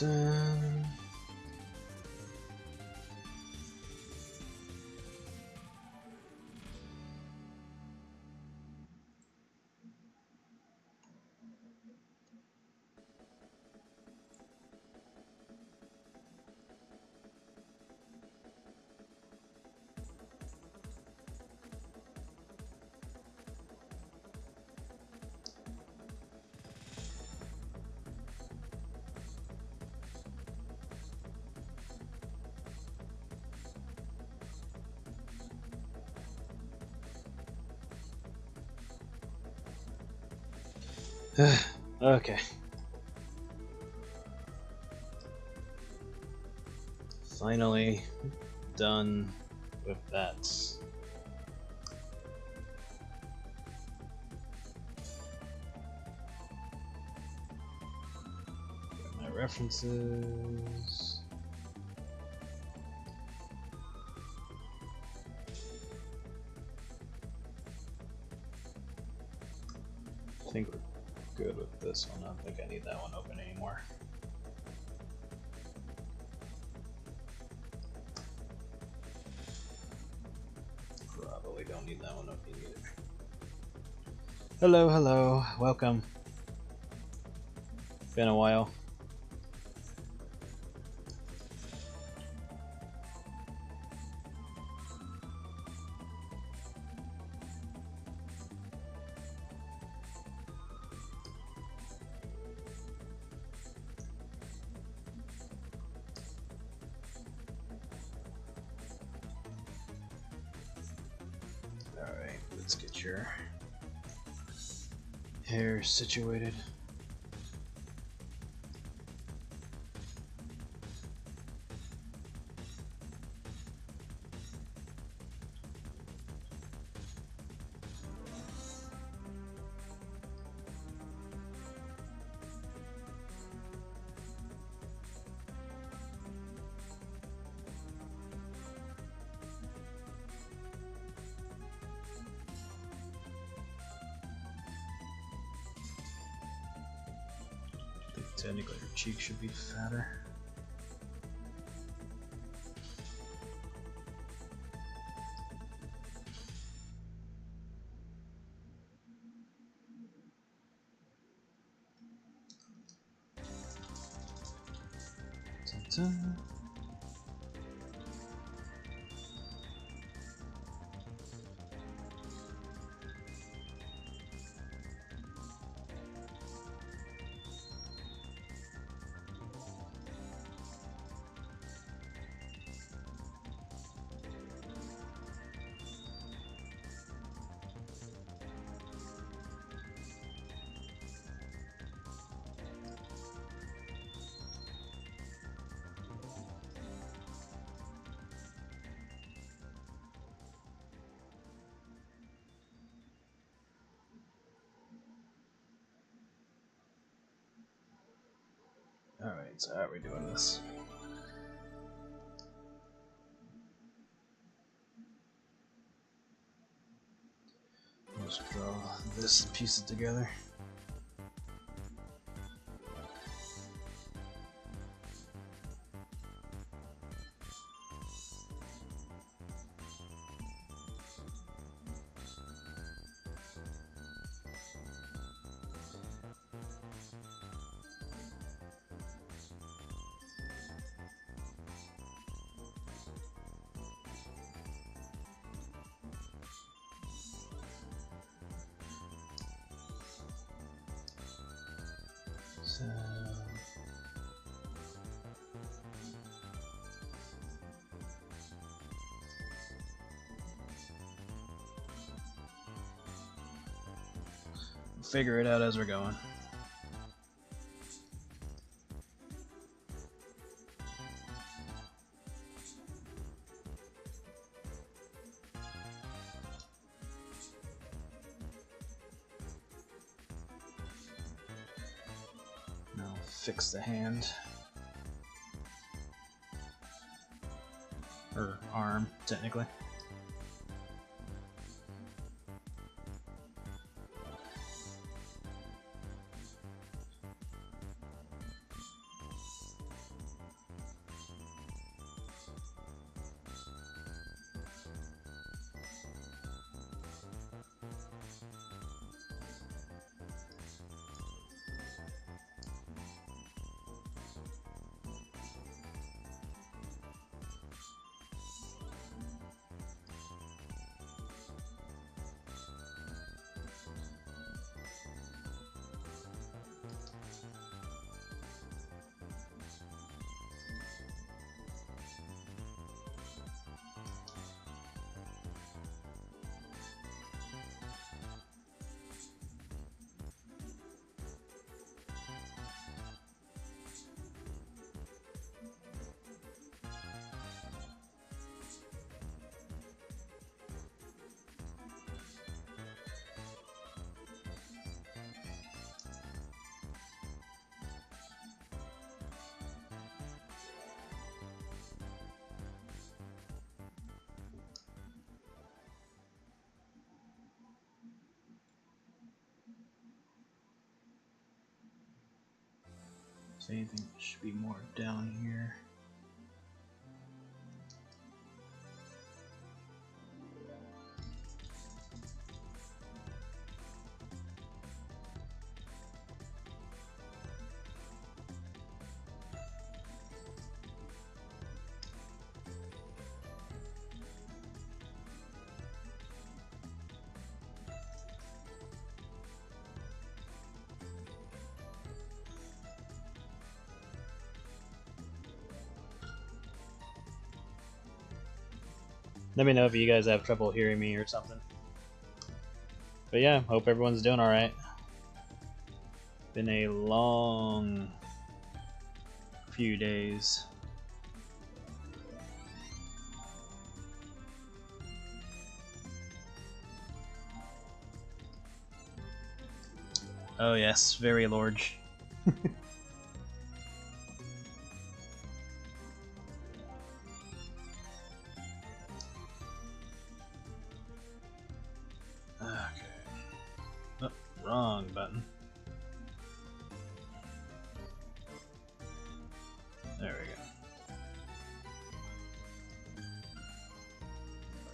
dun. Okay. Finally done with that. Get my references. I think we're good with this one. I don't think I need that one open anymore. Probably don't need that one open either. Hello, hello, welcome. Been a while. Alright, let's get your hair situated. Technically, your cheek should be fatter. Dun-dun. Alright, so how are we doing this? Just draw this and piece it together. So figure it out as we're going. Now fix the hand. Or arm, technically. If anything, there should be more down here. Let me know if you guys have trouble hearing me or something. But yeah, hope everyone's doing alright. Been a long few days. Oh yes, very large. Wrong button. There we go.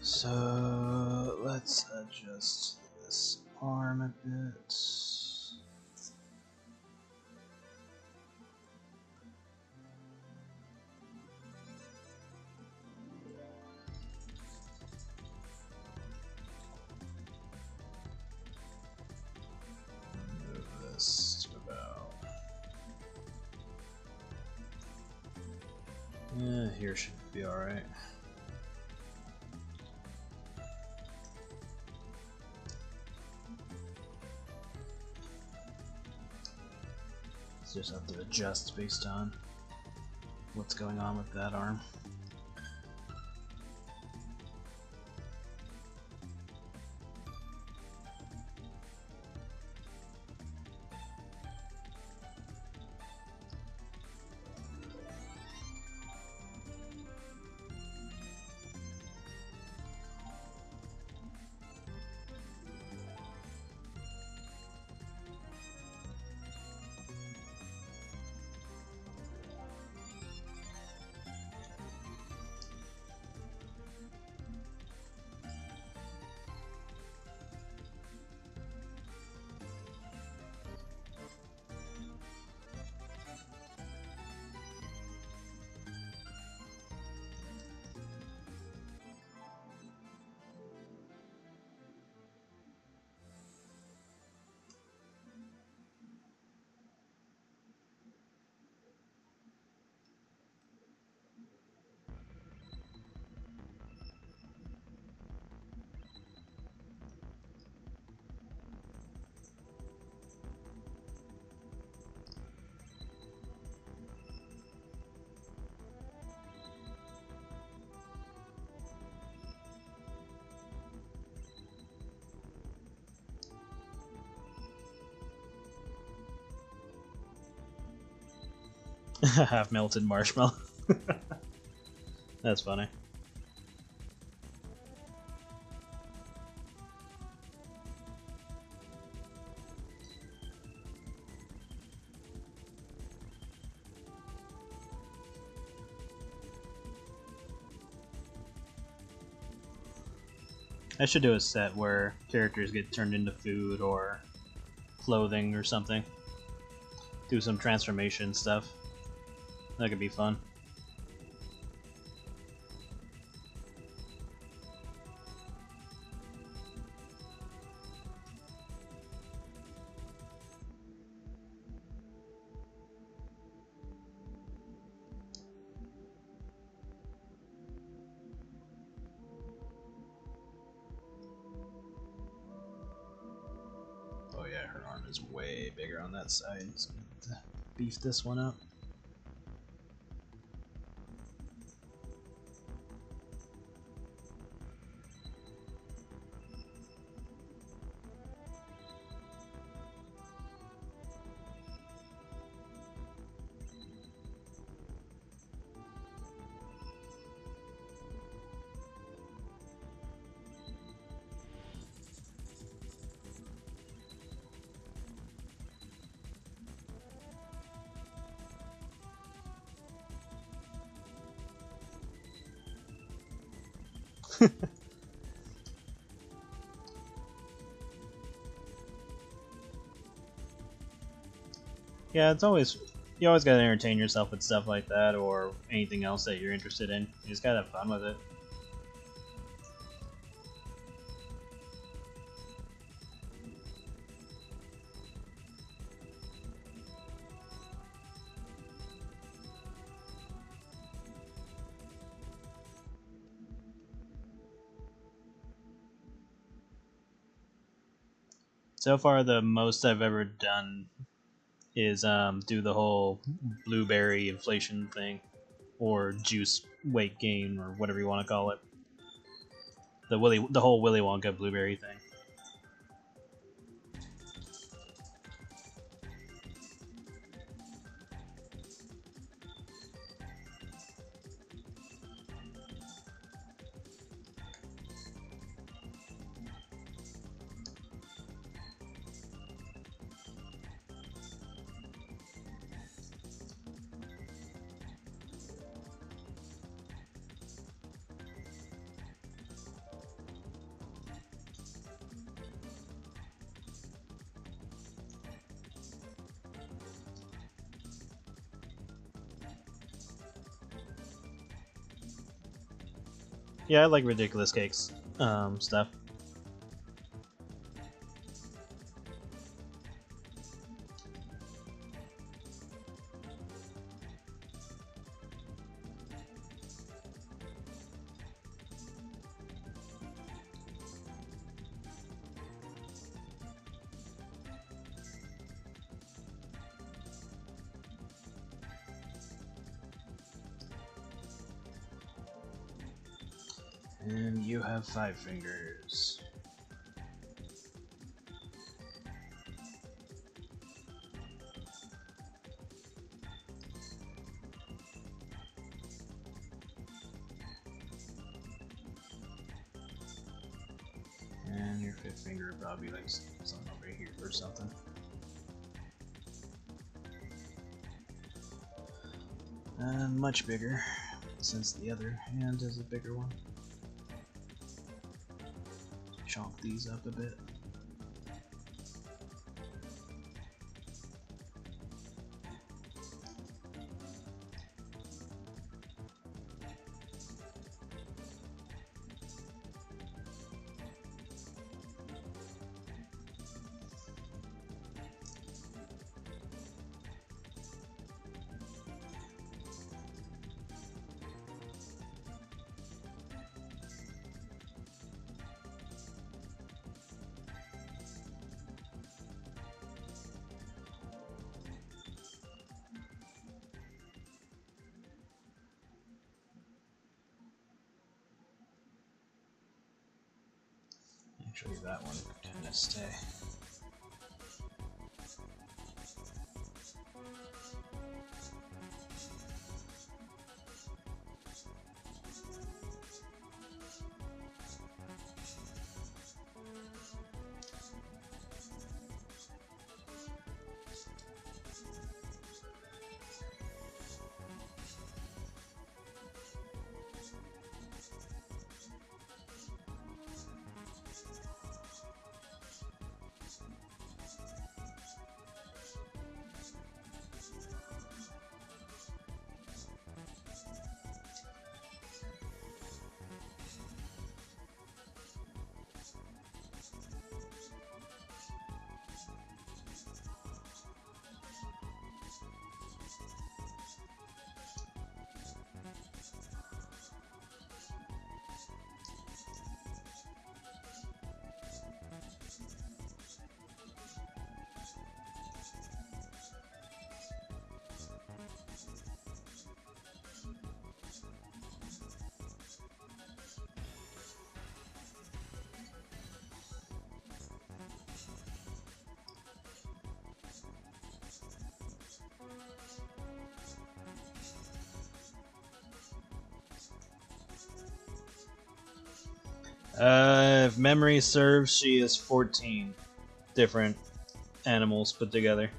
So let's adjust this arm a bit. Move this to about. Yeah, here should be alright. Just have to adjust based on what's going on with that arm. Half melted marshmallow. That's funny. I should do a set where characters get turned into food or clothing or something. Do some transformation stuff. That could be fun. Oh yeah, her arm is way bigger on that side, so I'm gonna have to beef this one up. Yeah, it's always, you always gotta entertain yourself with stuff like that or anything else that you're interested in. You just gotta have fun with it. So far, the most I've ever done is do the whole blueberry inflation thing, or juice weight gain, or whatever you want to call it. The whole Willy Wonka blueberry thing. Yeah, I like ridiculous cakes stuff. And you have 5 fingers. And your 5th finger would probably like something over here or something. And much bigger, since the other hand is a bigger one. Chonk these up a bit. Actually, that one can kind of stay. If memory serves, she is 14 different animals put together.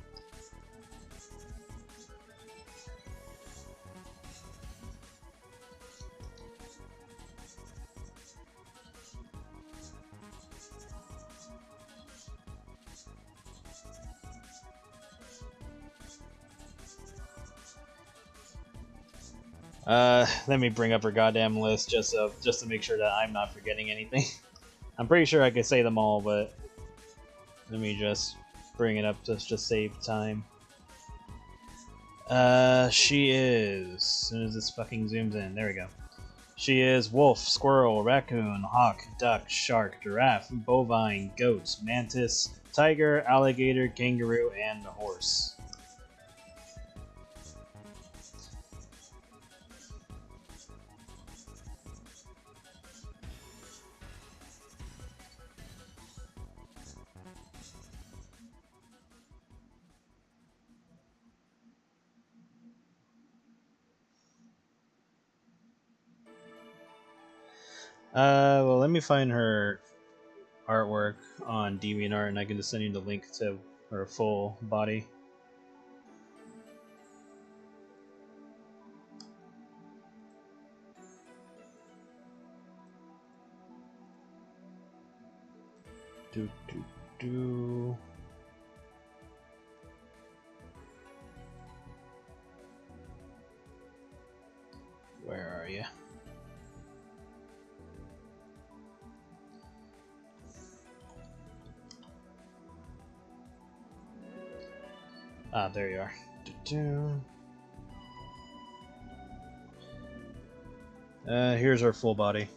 Let me bring up her goddamn list just to make sure that I'm not forgetting anything. I'm pretty sure I could say them all, but let me just bring it up just to save time. She is... As soon as this fucking zooms in, there we go. She is wolf, squirrel, raccoon, hawk, duck, shark, giraffe, bovine, goat, mantis, tiger, alligator, kangaroo, and horse. Well, let me find her artwork on DeviantArt, and I can just send you the link to her full body. Where are you? Ah, there you are. Here's our full body.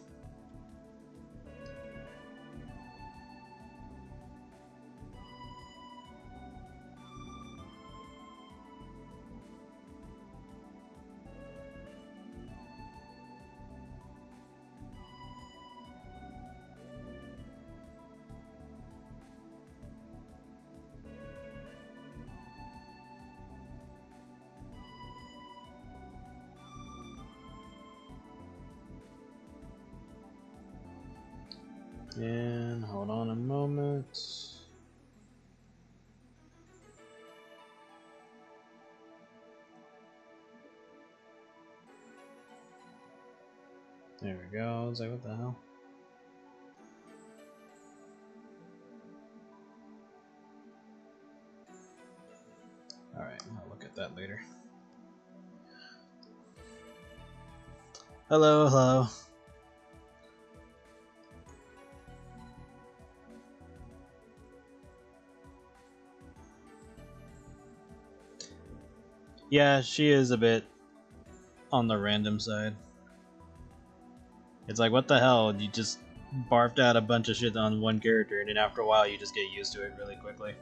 And hold on a moment. There we go. I was like, what the hell? Alright, I'll look at that later. Hello, hello. Yeah, she is a bit on the random side. It's like, what the hell? You just barfed out a bunch of shit on one character, and then after a while you just get used to it really quickly.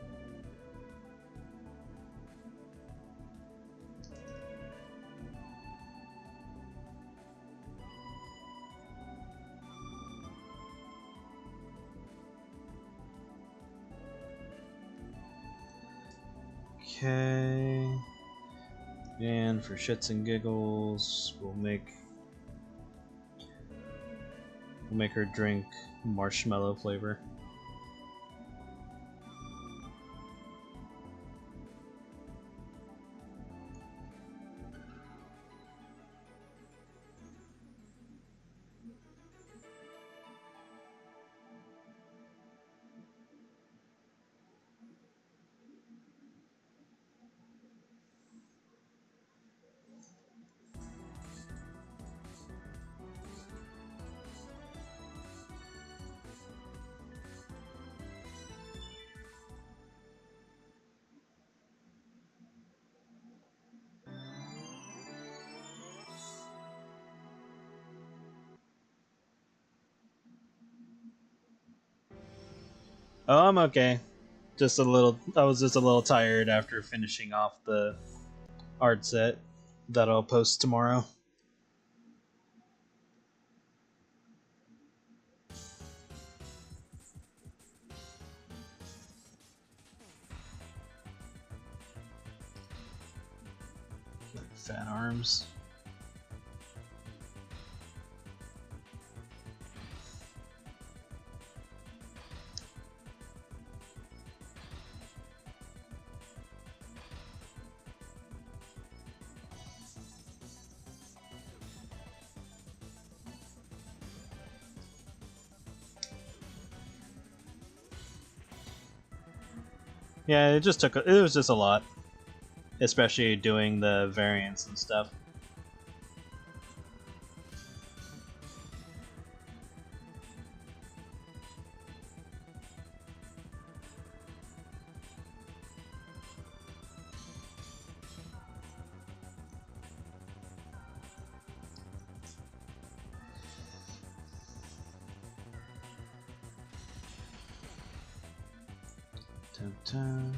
Okay. And for shits and giggles, we'll make her drink marshmallow flavor. Oh, I'm okay. Just a little. I was just a little tired after finishing off the art set that I'll post tomorrow. Fat arms. Yeah, it just took. It was just a lot, especially doing the variants and stuff. Dun, dun.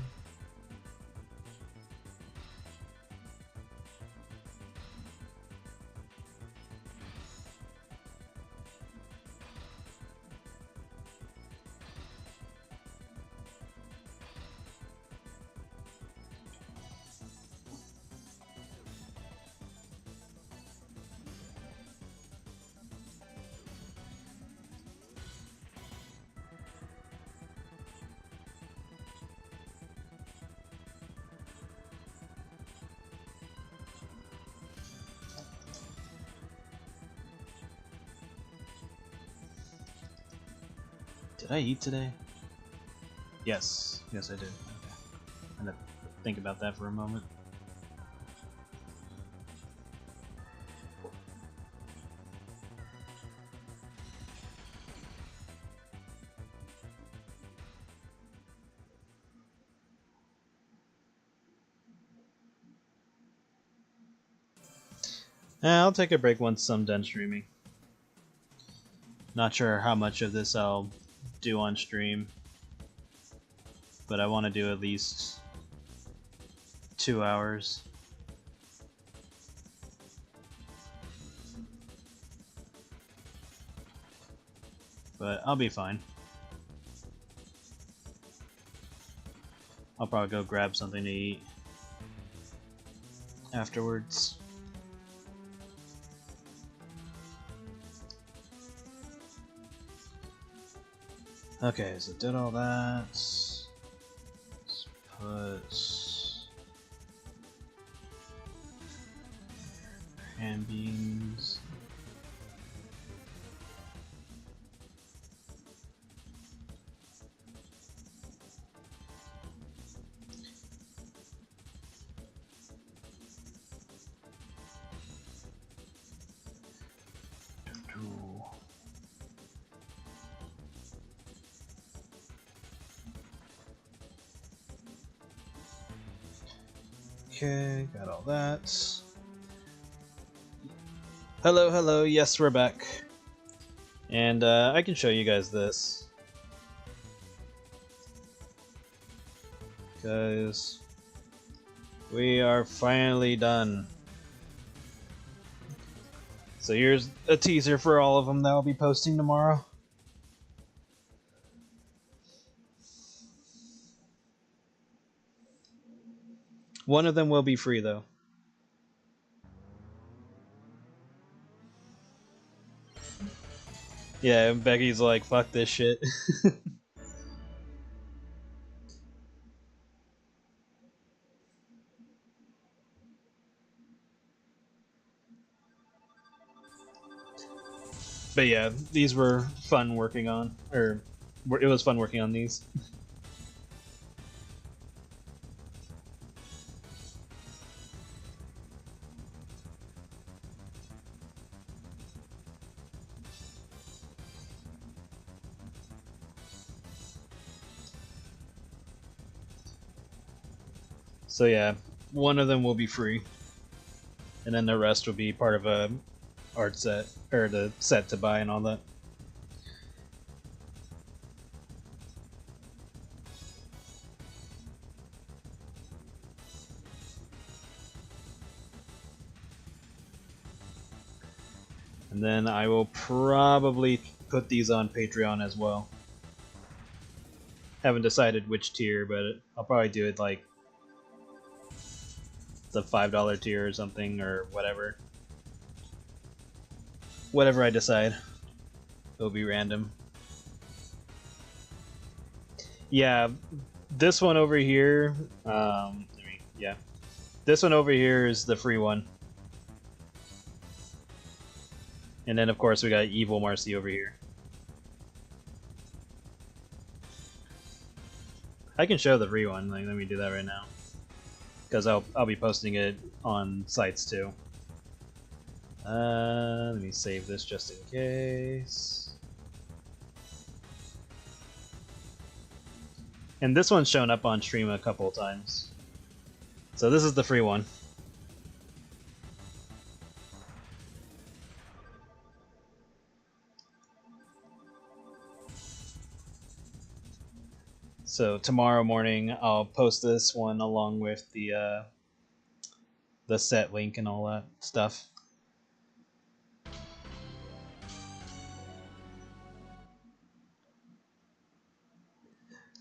Did I eat today? Yes. Yes, I did. Okay. I'm gonna think about that for a moment. I'll take a break once I'm done streaming. Not sure how much of this I'll do on stream, but I want to do at least 2 hours. But I'll be fine. I'll probably go grab something to eat afterwards. Okay, so did all that. Let's put hand beams. Okay, got all that. Hello, hello, yes, we're back. And I can show you guys this. Guys, we are finally done. So here's a teaser for all of them that I'll be posting tomorrow. One of them will be free though. Yeah, Becky's like, fuck this shit. But yeah, these were fun working on, or it was fun working on these. So yeah, one of them will be free, and then the rest will be part of a art set, or the set to buy and all that. And then I will probably put these on Patreon as well. Haven't decided which tier, but I'll probably do it like the $5 tier or something, or whatever. Whatever I decide. It'll be random. Yeah, this one over here, yeah. This one over here is the free one. And then of course we got Evil Marcy over here. I can show the free one, like, let me do that right now. Because I'll be posting it on sites too. Let me save this just in case. And this one's shown up on stream a couple of times. So this is the free one. So tomorrow morning I'll post this one along with the set link and all that stuff.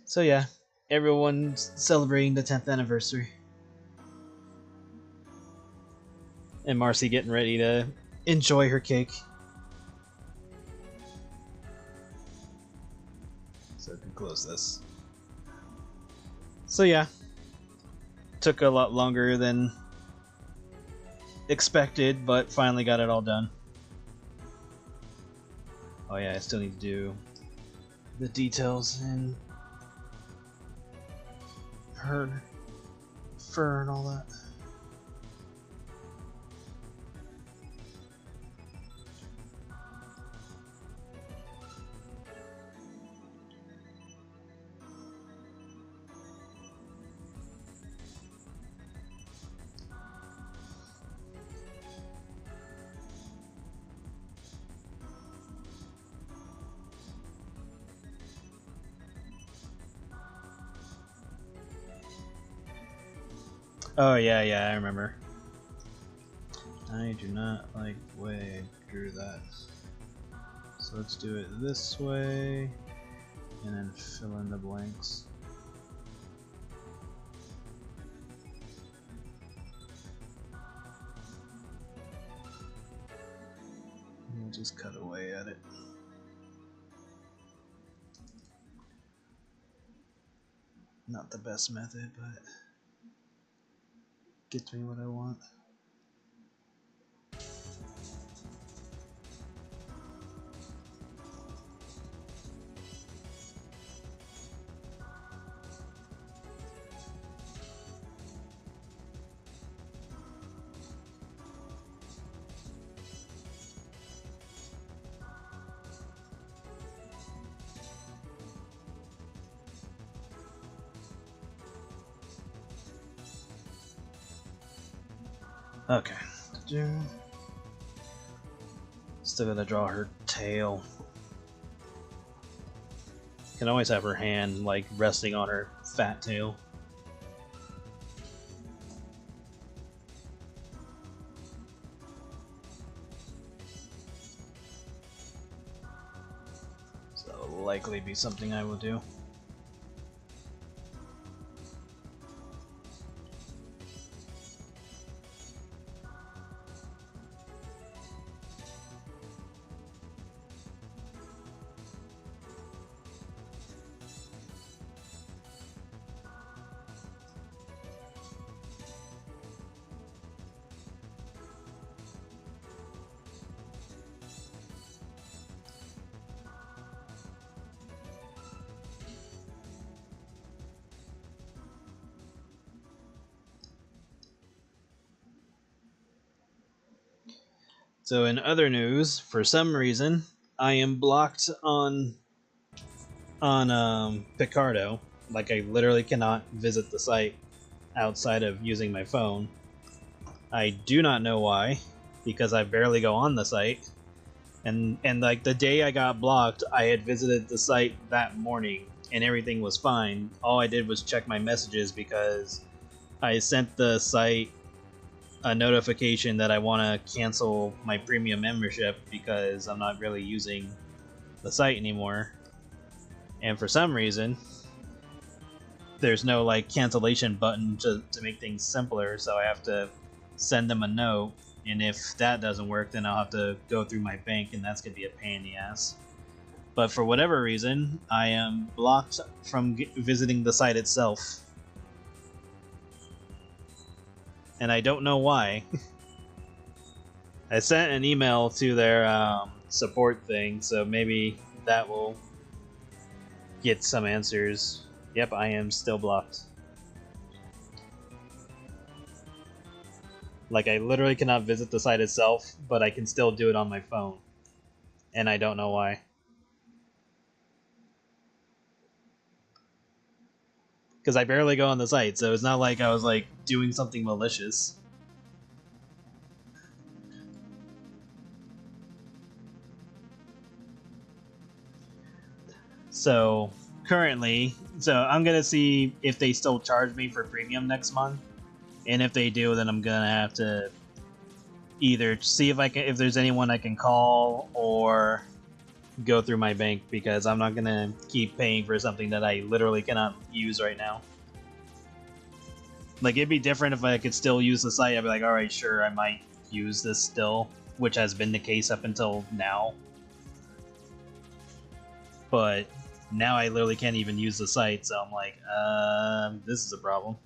So yeah, everyone's celebrating the 10th anniversary. And Marcy getting ready to enjoy her cake. So I can close this. So yeah, took a lot longer than expected, but finally got it all done. Oh yeah, I still need to do the details in her fur and all that. Oh yeah, I remember. I do not like the way I drew that. So let's do it this way, and then fill in the blanks. And we'll just cut away at it. Not the best method, but gets me what I want. Okay. Still gotta draw her tail. Can always have her hand like resting on her fat tail. So that'll likely be something I will do. So in other news, for some reason, I am blocked on Picardo. Like I literally cannot visit the site outside of using my phone. I do not know why, because I barely go on the site. And like the day I got blocked, I had visited the site that morning and everything was fine. All I did was check my messages because I sent the site a notification that I want to cancel my premium membership because I'm not really using the site anymore. And for some reason, there's no like cancellation button to make things simpler, so I have to send them a note, and if that doesn't work, then I'll have to go through my bank, and that's gonna be a pain in the ass. But for whatever reason, I am blocked from visiting the site itself. And I don't know why. I sent an email to their support thing, so maybe that will get some answers. Yep, I am still blocked. Like, I literally cannot visit the site itself, but I can still do it on my phone. And I don't know why. Because I barely go on the site, so it's not like I was, like, doing something malicious. So, currently, so I'm gonna see if they still charge me for premium next month, and if they do, then I'm gonna have to either see if there's anyone I can call or go through my bank, because I'm not gonna keep paying for something that I literally cannot use right now. Like, it'd be different if I could still use the site. I'd be like, alright, sure, I might use this still, which has been the case up until now. But now I literally can't even use the site, so I'm like, this is a problem.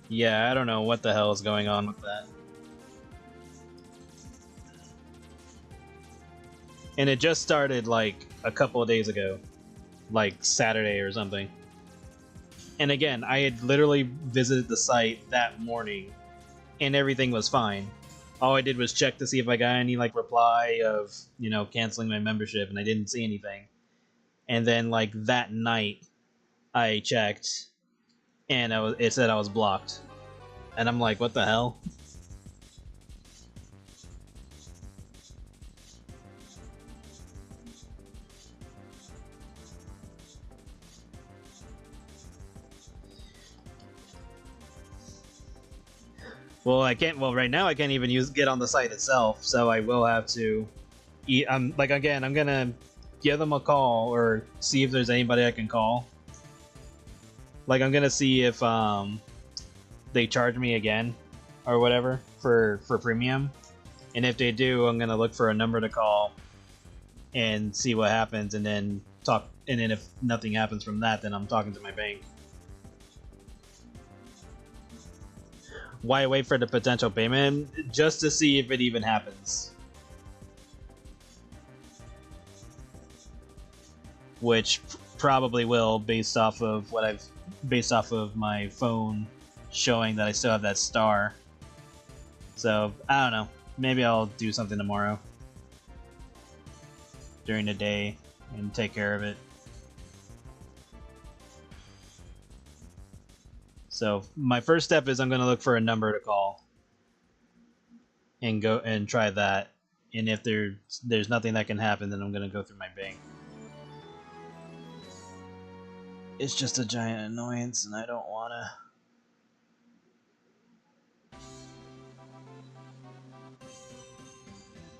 Yeah, I don't know what the hell is going on with that. And it just started like a couple of days ago, like Saturday or something. And again, I had literally visited the site that morning and everything was fine. All I did was check to see if I got any like reply of, you know, canceling my membership, and I didn't see anything. And then like that night I checked and it said I was blocked. And I'm like, what the hell? Well, I can't. Well, right now I can't even get on the site itself, so I will have to. Like again, I'm gonna give them a call or see if there's anybody I can call. Like I'm gonna see if they charge me again or whatever for premium, and if they do, I'm gonna look for a number to call and see what happens, and then talk. And then if nothing happens from that, then I'm talking to my bank. Why wait for the potential payment? Just to see if it even happens. Which probably will, based off of my phone showing that I still have that star. So, I don't know. Maybe I'll do something tomorrow during the day and take care of it. So my first step is I'm going to look for a number to call and go and try that. And if there's nothing that can happen, then I'm going to go through my bank. It's just a giant annoyance, and I don't want to.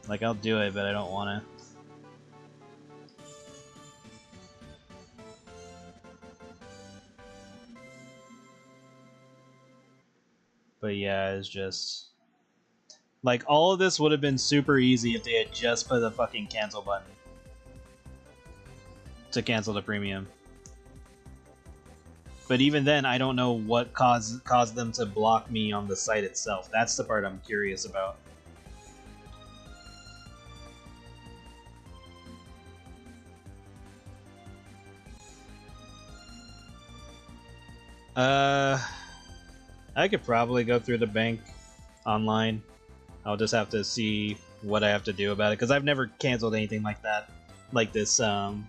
Like, I'll do it, but I don't want to. But yeah, it's just... Like, all of this would have been super easy if they had just put a fucking cancel button to cancel the premium. But even then, I don't know what caused them to block me on the site itself. That's the part I'm curious about. I could probably go through the bank online. I'll just have to see what I have to do about it, because I've never canceled anything like that, like this, online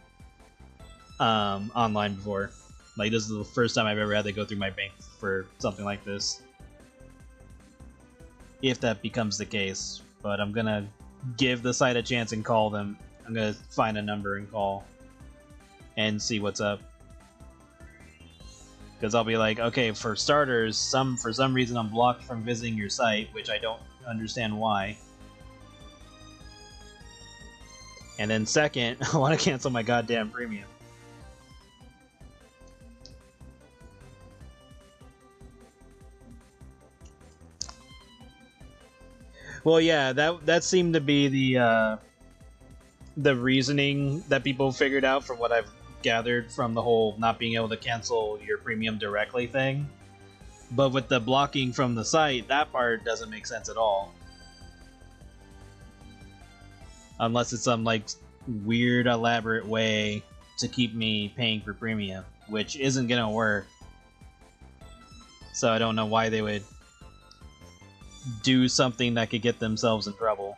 before. Like, this is the first time I've ever had to go through my bank for something like this. If that becomes the case. But I'm gonna give the site a chance and call them. I'm gonna find a number and call and see what's up. Because I'll be like, okay, for starters, for some reason I'm blocked from visiting your site, which I don't understand why. And then second, I want to cancel my goddamn premium. Well, yeah, that seemed to be the reasoning that people figured out from what I've gathered from the whole not being able to cancel your premium directly thing. But with the blocking from the site, that part doesn't make sense at all. Unless it's some like weird elaborate way to keep me paying for premium, which isn't gonna work. So I don't know why they would do something that could get themselves in trouble.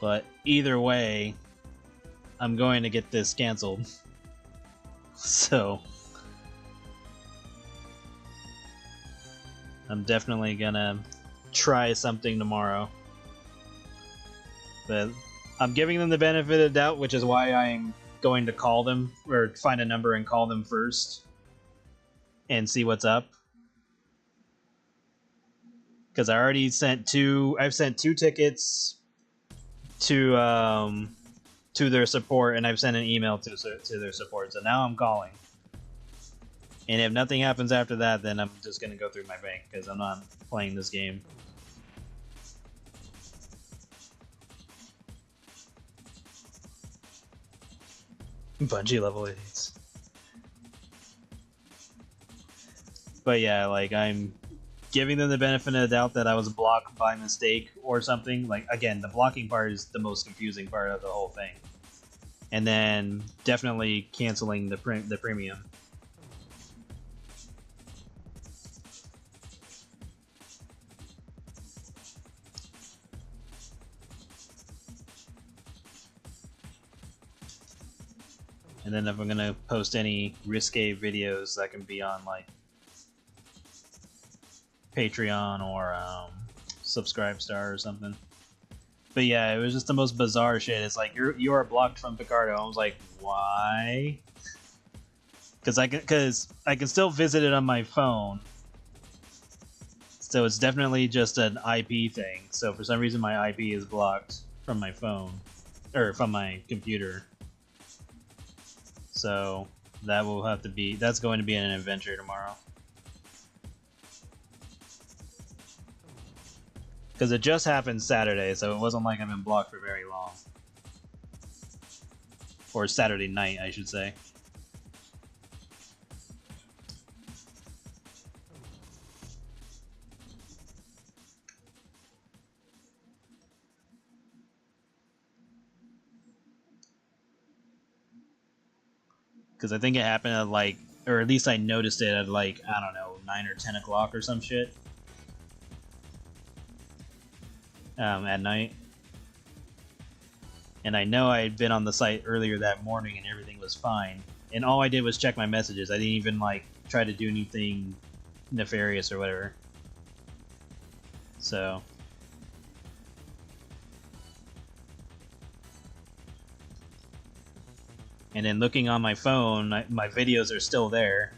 But either way, I'm going to get this canceled. So I'm definitely gonna try something tomorrow. But I'm giving them the benefit of the doubt, which is why I'm going to call them, or find a number and call them first and see what's up. Because I already sent I've sent 2 tickets to their support, and I've sent an email to their support. So now I'm calling. And if nothing happens after that, then I'm just gonna go through my bank, because I'm not playing this game. Bungie level 8s. But yeah, like, I'm giving them the benefit of the doubt that I was blocked by mistake or something. Like, again, the blocking part is the most confusing part of the whole thing. And then definitely canceling the premium. And then if I'm gonna post any risque videos that can be on, like, Patreon or Subscribestar or something. But yeah, it was just the most bizarre shit. It's like, you are blocked from Picardo. I was like, why? Because I can still visit it on my phone. So it's definitely just an IP thing. So for some reason my IP is blocked from my phone, or from my computer. So that will have to be, that's going to be an adventure tomorrow. Because it just happened Saturday, so it wasn't like I've been blocked for very long. Or Saturday night, I should say. Because I think it happened at, like, or at least I noticed it at, like, I don't know, 9 or 10 o'clock or some shit. At night. And I know I had been on the site earlier that morning and everything was fine. And all I did was check my messages. I didn't even, like, try to do anything nefarious or whatever. So... And then looking on my phone, my videos are still there.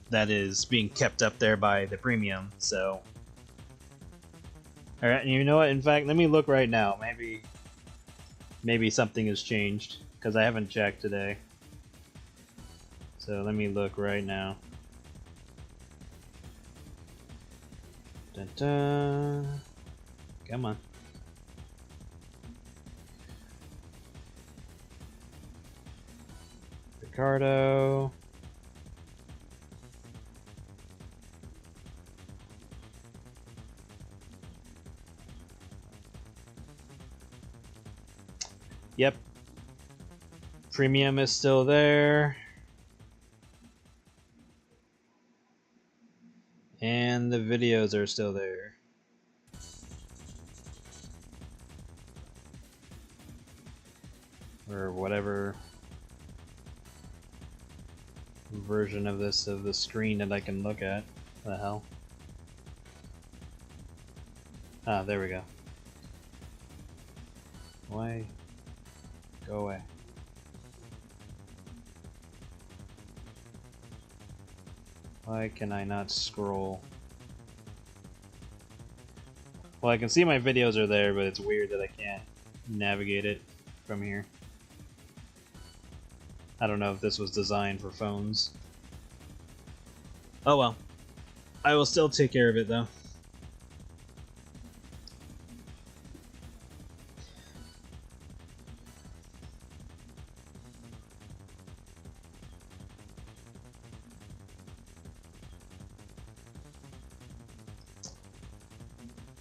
That is being kept up there by the premium, so... Alright, you know what? In fact, let me look right now. Maybe something has changed, because I haven't checked today. So let me look right now. Dun -dun. Come on. Ricardo. Yep. Premium is still there. And the videos are still there. Or whatever version of this, of the screen that I can look at. What the hell? Ah, there we go. Why? Go away. Why can I not scroll? Well, I can see my videos are there, but it's weird that I can't navigate it from here. I don't know if this was designed for phones. Oh well. I will still take care of it though.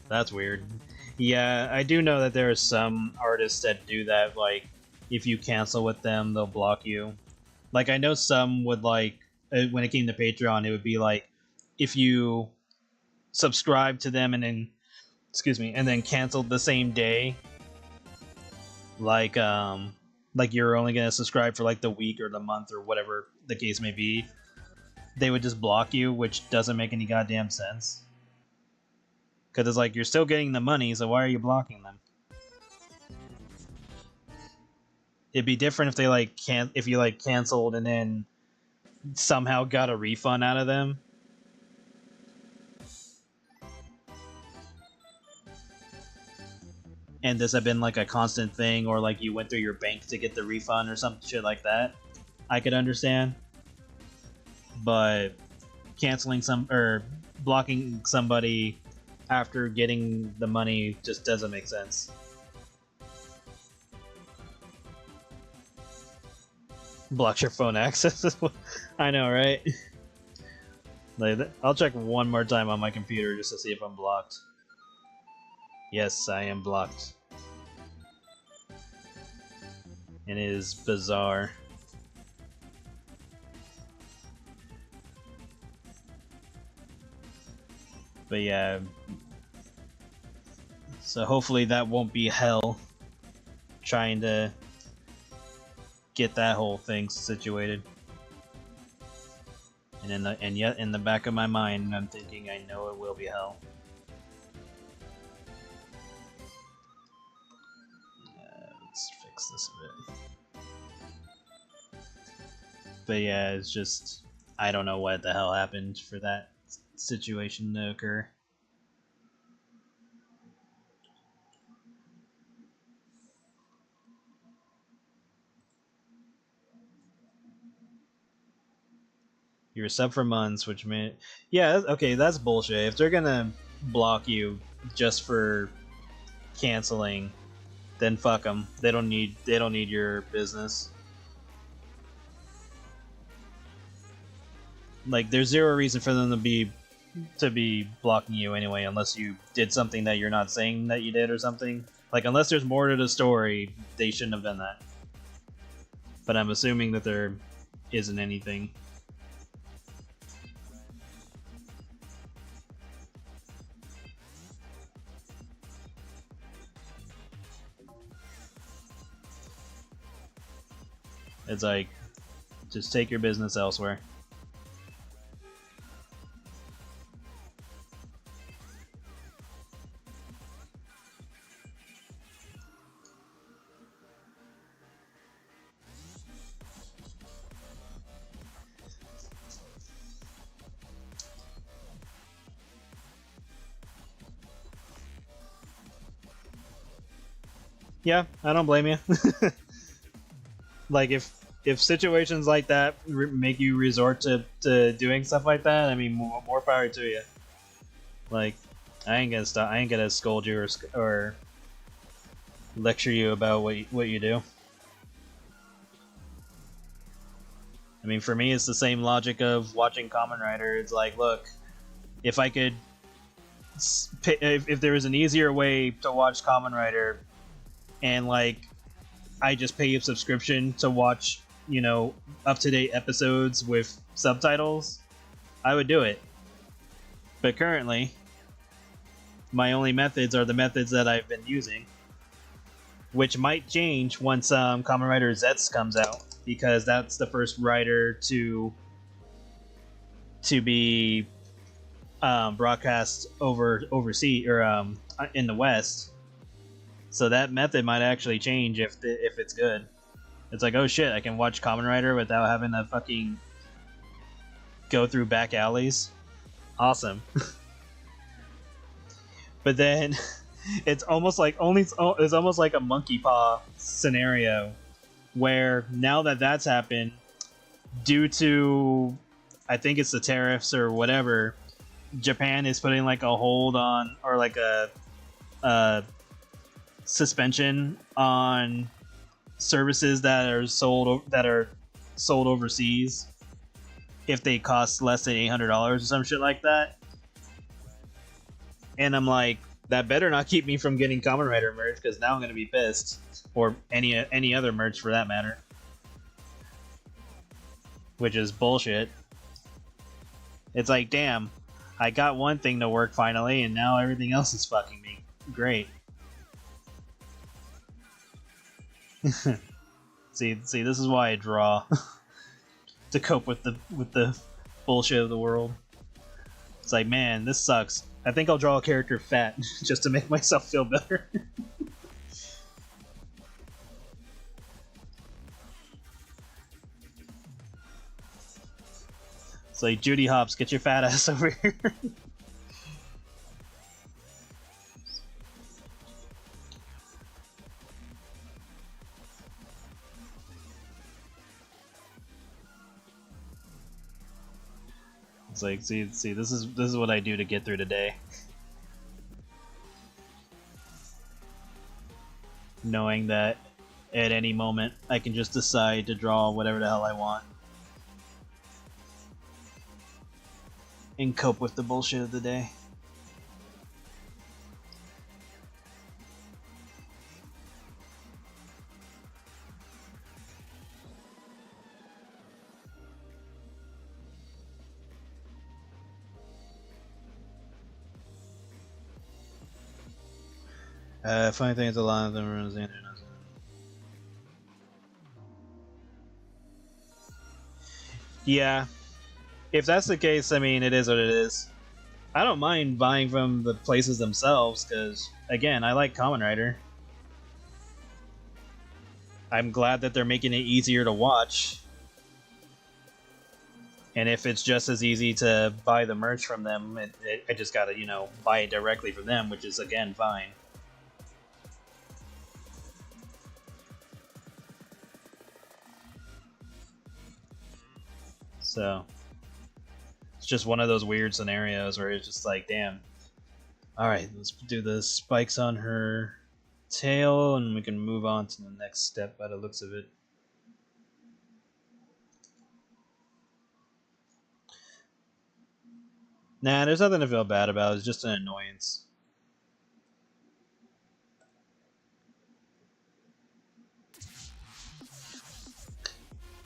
That's weird. Yeah, I do know that there are some artists that do that, like, if you cancel with them, they'll block you. Like, I know some would, like, when it came to Patreon, it would be like, if you subscribe to them and then excuse me, and then canceled the same day, like you're only gonna subscribe for like the week or the month or whatever the case may be, they would just block you, which doesn't make any goddamn sense. Because it's like, you're still getting the money, so why are you blocking them? It'd be different if they if you canceled and then somehow got a refund out of them. And this had been like a constant thing, or like you went through your bank to get the refund or some shit like that, I could understand. But canceling or blocking somebody after getting the money just doesn't make sense. Blocks your phone access. I know, right? I'll check one more time on my computer just to see if I'm blocked. Yes, I am blocked. It is bizarre. But yeah. So hopefully that won't be hell. Trying to get that whole thing situated. And yet in the back of my mind, I'm thinking I know it will be hell. Let's fix this a bit. But yeah, it's just, I don't know what the hell happened for that situation to occur. You were sub for months, which meant, yeah, okay, that's bullshit. If they're gonna block you just for canceling, then fuck them. They don't need your business. Like, there's zero reason for them to be blocking you anyway, unless you did something that you're not saying that you did or something. Like, unless there's more to the story, they shouldn't have done that. But I'm assuming that there isn't anything. It's like, just take your business elsewhere. Yeah, I don't blame you. Like, if situations like that make you resort to doing stuff like that, I mean, more power to you. Like, I ain't gonna stop. I ain't gonna scold you or lecture you about what you do. I mean, for me, it's the same logic of watching Kamen Rider. It's like, look, if I could, if there was an easier way to watch Kamen Rider, and like, I just pay a subscription to watch, you know, up-to-date episodes with subtitles, I would do it. But currently, my only methods are the methods that I've been using, which might change once Kamen Rider Zets comes out, because that's the first rider to be broadcast overseas or in the West. So that method might actually change if it's good. It's like, oh shit, I can watch Kamen Rider without having to fucking go through back alleys. Awesome. But then it's almost like a monkey paw scenario, where now that that's happened, due to, I think it's the tariffs or whatever, Japan is putting like a hold on, or like a suspension on services that are sold overseas if they cost less than $800 or some shit like that. And I'm like, that better not keep me from getting Kamen Rider merch, because now I'm gonna be pissed, or any other merch for that matter, which is bullshit. It's like, damn, I got one thing to work finally, and now everything else is fucking me. great. see, this is why I draw to cope with the bullshit of the world. It's like, man, this sucks. I think I'll draw a character fat just to make myself feel better. It's like, Judy Hopps, get your fat ass over here. It's like, see, this is what I do to get through the day. Knowing that at any moment I can just decide to draw whatever the hell I want. And cope with the bullshit of the day. Funny thing is, a lot of them are Xander. Yeah. If that's the case, I mean, it is what it is. I don't mind buying from the places themselves, because, again, I like Kamen Rider. I'm glad that they're making it easier to watch. And if it's just as easy to buy the merch from them, I just gotta, you know, buy it directly from them, which is, again, fine. So it's just one of those weird scenarios where it's just like, damn. Alright, let's do the spikes on her tail and we can move on to the next step by the looks of it. Nah, there's nothing to feel bad about. It's just an annoyance.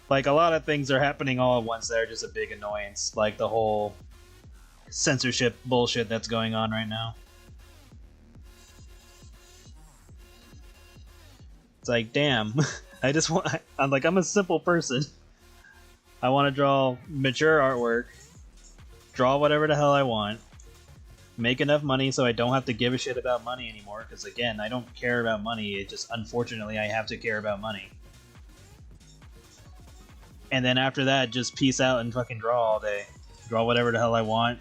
Like, a lot of things are happening all at once that are just a big annoyance. Like the whole censorship bullshit that's going on right now. It's like, damn. I just want... I'm a simple person. I want to draw mature artwork. Draw whatever the hell I want. Make enough money so I don't have to give a shit about money anymore. Because, again, I don't care about money. It just, unfortunately, I have to care about money. And then after that, just peace out and fucking draw all day. Draw whatever the hell I want,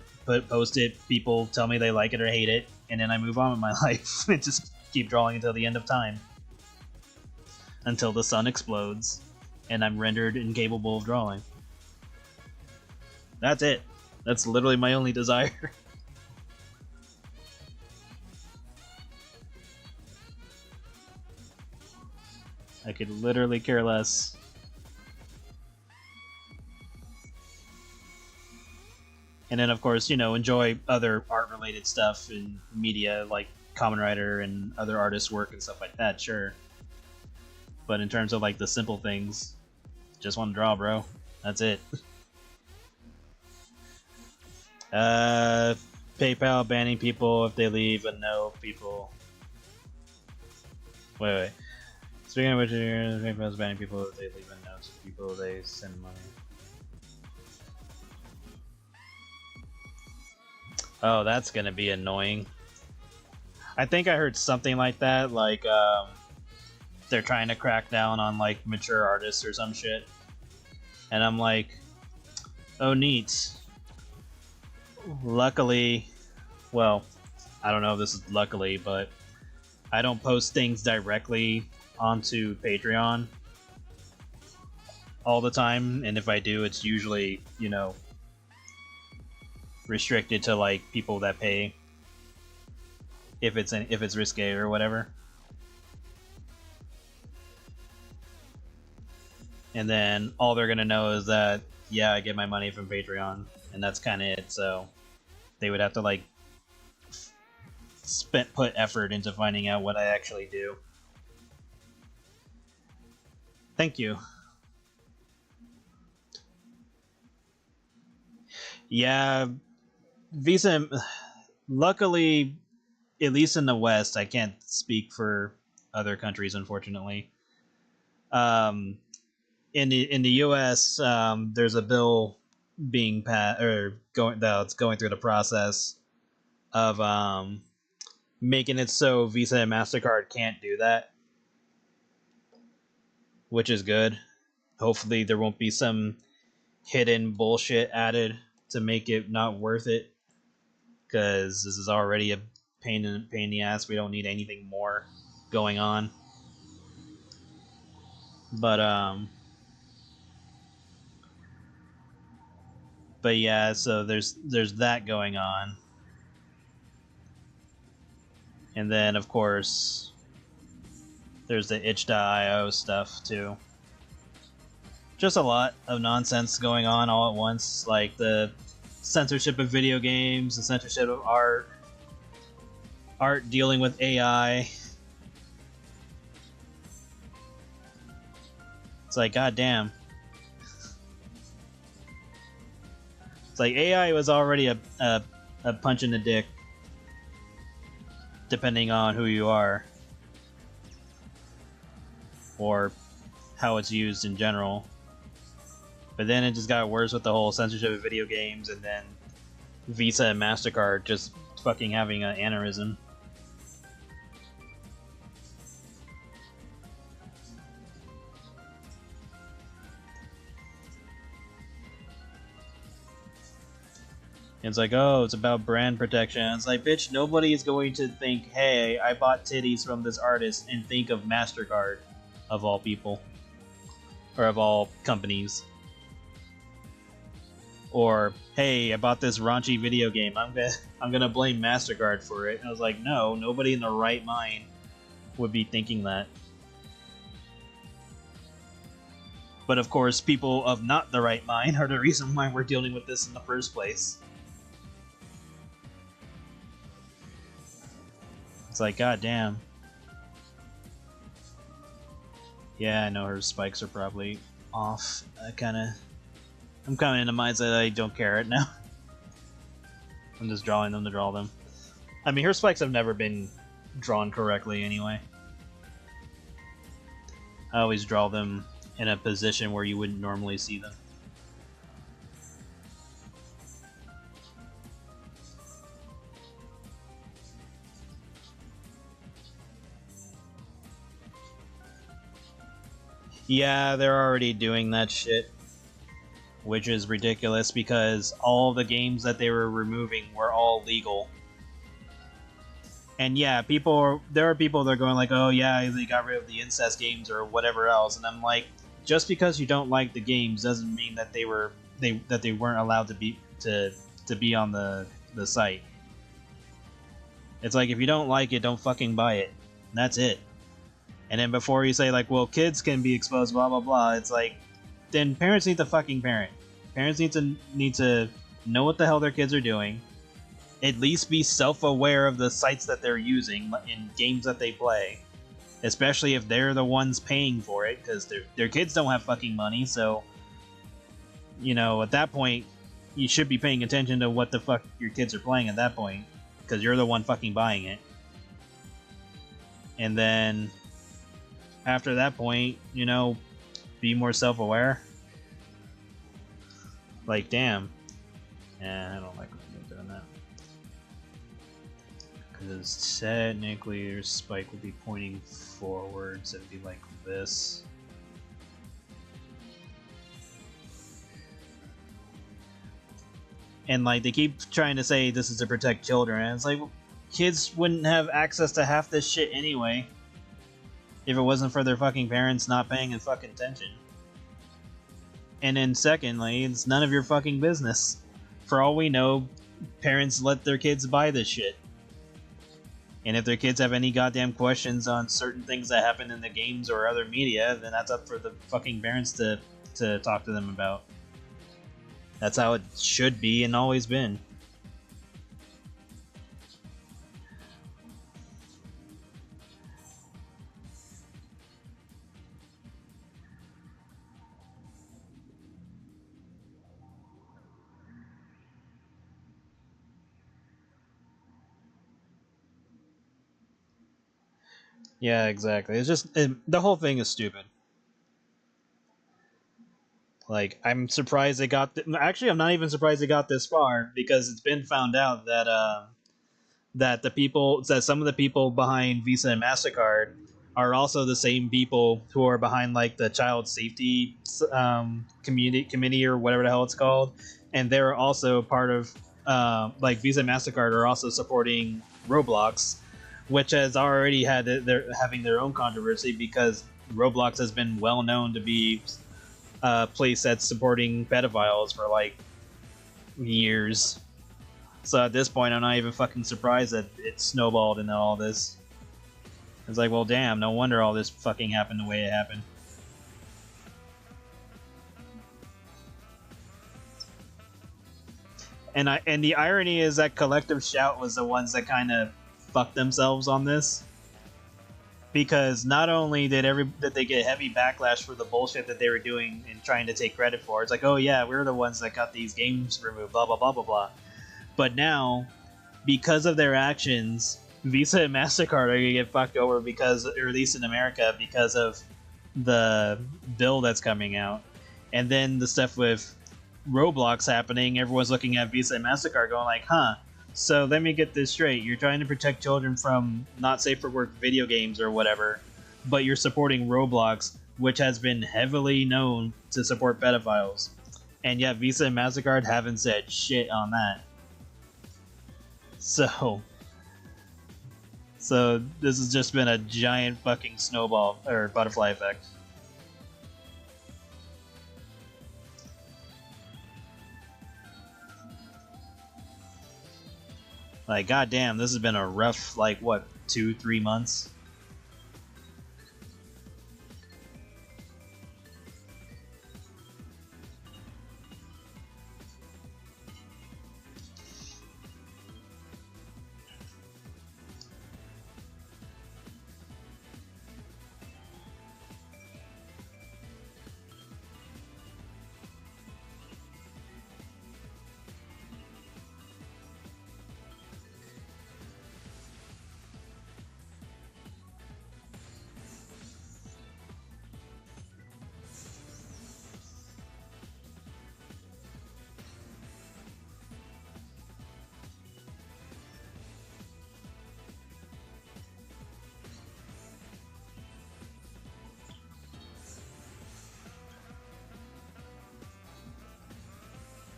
post it, people tell me they like it or hate it, and then I move on with my life and just keep drawing until the end of time. Until the sun explodes, and I'm rendered incapable of drawing. That's it. That's literally my only desire. I could literally care less. And then, of course, you know, enjoy other art-related stuff in media, like Kamen Rider and other artists' work and stuff like that, sure. But in terms of, like, the simple things, just want to draw, bro. That's it. PayPal banning people if they leave a no people. Wait. Speaking of which, PayPal's banning people if they leave a note to people they send money. Oh, that's gonna be annoying. I think I heard something like that, like, they're trying to crack down on, like, mature artists or some shit. And I'm like, oh, neat. Luckily, well, I don't know if this is luckily, but I don't post things directly onto Patreon all the time, and if I do, it's usually, you know, restricted to, like, people that pay if it's risque or whatever. And then all they're gonna know is that, yeah, I get my money from Patreon, and that's kind of it. So they would have to, like, put effort into finding out what I actually do. Thank you. Yeah, Visa. Luckily, at least in the West, I can't speak for other countries, unfortunately. In the U.S., there's a bill being passed or that's going through the process of making it so Visa and Mastercard can't do that, which is good. Hopefully, there won't be some hidden bullshit added to make it not worth it, because this is already a pain in the ass. We don't need anything more going on. But yeah, so there's that going on, and then of course there's the itch.io stuff too. Just a lot of nonsense going on all at once, like the censorship of video games, the censorship of art dealing with AI. It's like, goddamn. It's like AI was already a punch in the dick, depending on who you are, or how it's used in general. But then it just got worse with the whole censorship of video games, and then Visa and MasterCard just fucking having an aneurysm. It's like, oh, it's about brand protection. It's like, bitch, nobody is going to think, hey, I bought titties from this artist and think of MasterCard, of all people. Or of all companies. Or, hey, I bought this raunchy video game. I'm gonna blame MasterCard for it. And I was like, no, nobody in their right mind would be thinking that. But of course, people of not the right mind are the reason why we're dealing with this in the first place. It's like, goddamn. Yeah, I know her spikes are probably off. I'm kind of in the mindset I don't care right now. I'm just drawing them to draw them. I mean, her spikes have never been drawn correctly anyway. I always draw them in a position where you wouldn't normally see them. Yeah, they're already doing that shit, which is ridiculous because all the games that they were removing were all legal. And yeah, there are people that are going like, oh yeah, they got rid of the incest games or whatever else, and I'm like, just because you don't like the games doesn't mean that they weren't allowed to be on the site. It's like, if you don't like it, don't fucking buy it. And that's it. And then before you say like, well, kids can be exposed, blah blah blah, it's like, then parents need to fucking parent. Parents need to know what the hell their kids are doing. At least be self-aware of the sites that they're using in games that they play, especially if they're the ones paying for it, because their kids don't have fucking money. So, you know, at that point, you should be paying attention to what the fuck your kids are playing at that point, because you're the one fucking buying it. And then after that point, you know, be more self-aware. Like, damn. Yeah, I don't like doing that. Because technically your spike would be pointing forwards. It'd be like this. And like, they keep trying to say this is to protect children, and it's like, well, kids wouldn't have access to half this shit anyway if it wasn't for their fucking parents not paying fucking attention. And then secondly, it's none of your fucking business. For all we know, parents let their kids buy this shit. And if their kids have any goddamn questions on certain things that happen in the games or other media, then that's up for the fucking parents to talk to them about. That's how it should be and always been. Yeah, exactly. It's just the whole thing is stupid. Like, I'm surprised they got. Actually, I'm not even surprised they got this far because it's been found out that that some of the people behind Visa and Mastercard are also the same people who are behind like the child safety committee or whatever the hell it's called, and they're also part of like Visa and Mastercard are also supporting Roblox, which has already had they're having their own controversy because Roblox has been well known to be a place that's supporting pedophiles for like years. So at this point, I'm not even fucking surprised that it snowballed into all this. It's like, well, damn, no wonder all this fucking happened the way it happened. And the irony is that Collective Shout was the ones that kind of fucked themselves on this, because not only did they get heavy backlash for the bullshit that they were doing and trying to take credit for. It's like, oh yeah, we're the ones that got these games removed, blah blah blah blah blah. But now, because of their actions, Visa and MasterCard are gonna get fucked over because, or at least in America, because of the bill that's coming out. And then the stuff with Roblox happening, everyone's looking at Visa and MasterCard going like, huh, so let me get this straight. You're trying to protect children from not safe for work video games or whatever, but you're supporting Roblox, which has been heavily known to support pedophiles. And yet Visa and MasterCard haven't said shit on that. So this has just been a giant fucking snowball or butterfly effect. Like, goddamn, this has been a rough, like, what, 2-3 months?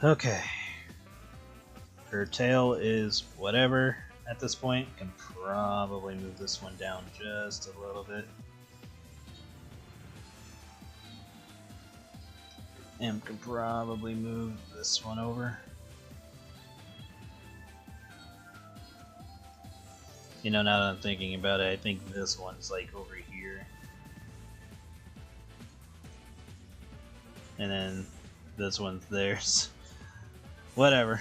Okay. Her tail is whatever at this point. Can probably move this one down just a little bit. And can probably move this one over. You know, now that I'm thinking about it, I think this one's like over here. And then this one's theirs. Whatever.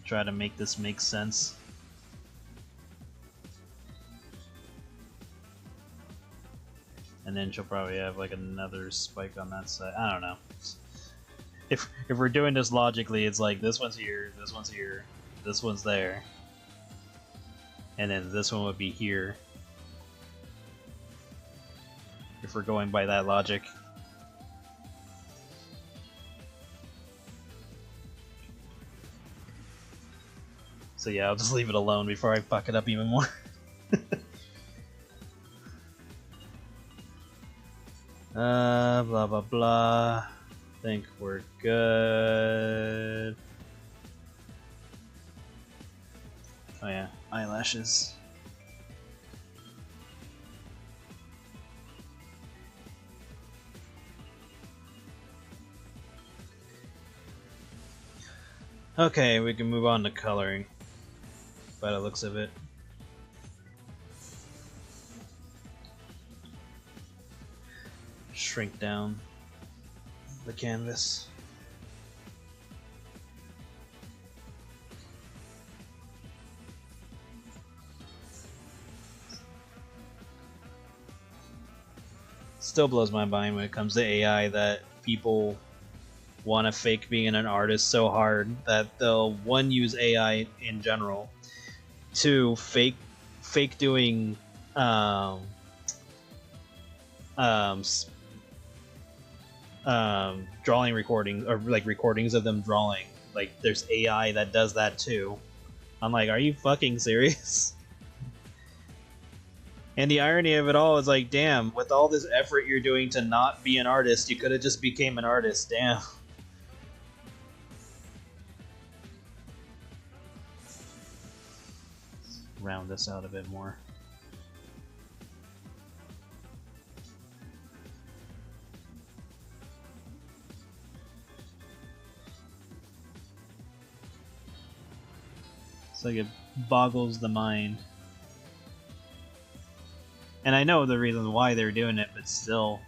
Try to make this make sense. And then she'll probably have like another spike on that side. I don't know. If we're doing this logically, it's like this one's here, this one's here, this one's there. And then this one would be here. If we're going by that logic. So yeah, I'll just leave it alone before I fuck it up even more. Blah blah blah. Think we're good. Oh yeah, eyelashes. Okay, we can move on to coloring. By the looks of it. Shrink down the canvas. Still blows my mind when it comes to AI that people want to fake being an artist so hard that they'll, one, use AI in general, two, fake doing drawing recordings, or like recordings of them drawing. Like there's AI that does that too. I'm like, are you fucking serious? And the irony of it all is like, damn, with all this effort you're doing to not be an artist, you could have just became an artist. Damn. Let's round this out a bit more. It's like it boggles the mind. And I know the reason why they're doing it, but still.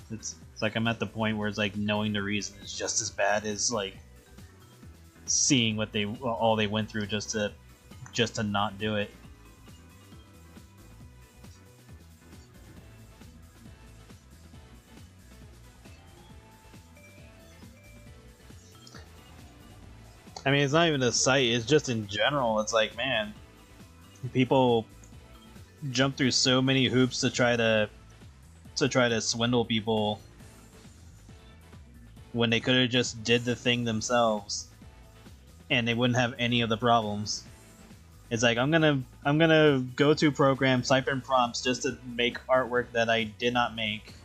It's like I'm at the point where it's like knowing the reason is just as bad as like seeing what all they went through just to not do it. I mean, it's not even the site, it's just in general. It's like, man, people jump through so many hoops to try to swindle people when they could have just did the thing themselves and they wouldn't have any of the problems. It's like, I'm gonna go to program, type in prompts just to make artwork that I did not make,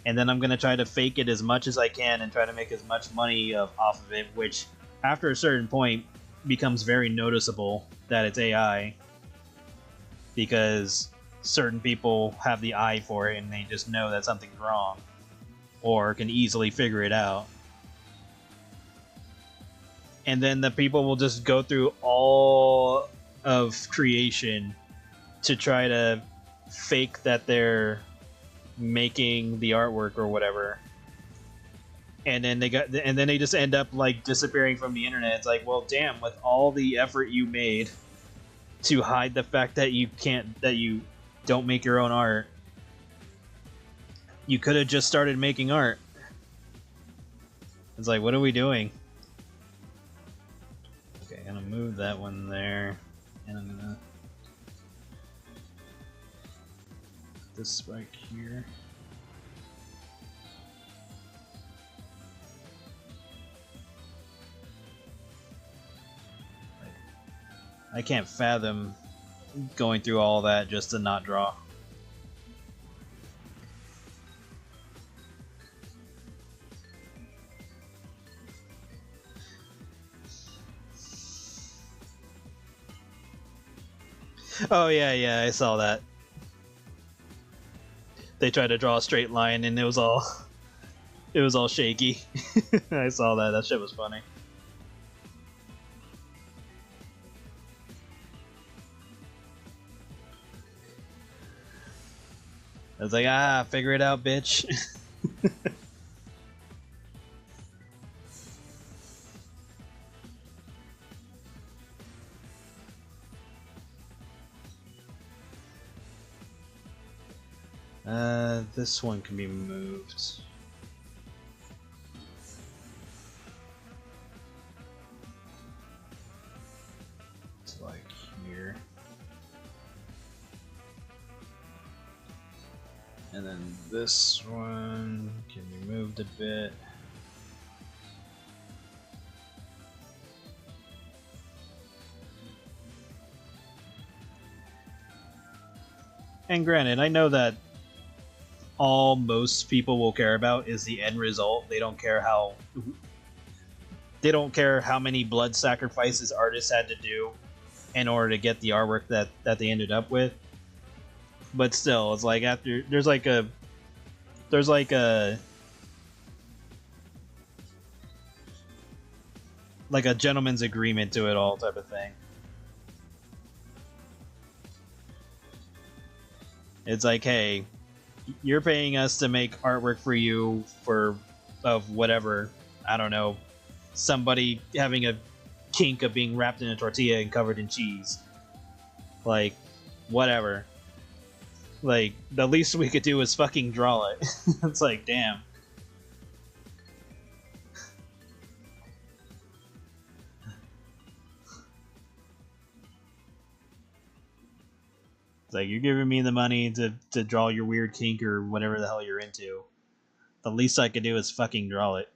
and then I'm gonna try to fake it as much as I can and try to make as much money off of it, which after a certain point becomes very noticeable that it's AI, because certain people have the eye for it and they just know that something's wrong or can easily figure it out. And then the people will just go through all of creation to try to fake that they're making the artwork or whatever. And then they just end up like disappearing from the internet. It's like, well, damn, with all the effort you made to hide the fact that you don't make your own art, you could have just started making art. It's like, what are we doing? Okay, I'm gonna move that one there, and I'm gonna put this spike here. I can't fathom going through all that just to not draw. Oh yeah, I saw that. They tried to draw a straight line and it was all shaky. I saw that. That shit was funny. I was like, figure it out, bitch. This one can be moved. It's like here. And then this one can be moved a bit. And granted, I know that all most people will care about is the end result. They don't care how many blood sacrifices artists had to do in order to get the artwork that they ended up with. But still, it's like after there's like a gentleman's agreement to it all type of thing. It's like, hey, you're paying us to make artwork for you of whatever, I don't know, somebody having a kink of being wrapped in a tortilla and covered in cheese. Like, whatever. Like, the least we could do is fucking draw it. It's like, damn. It's like, you're giving me the money to draw your weird kink or whatever the hell you're into. The least I could do is fucking draw it.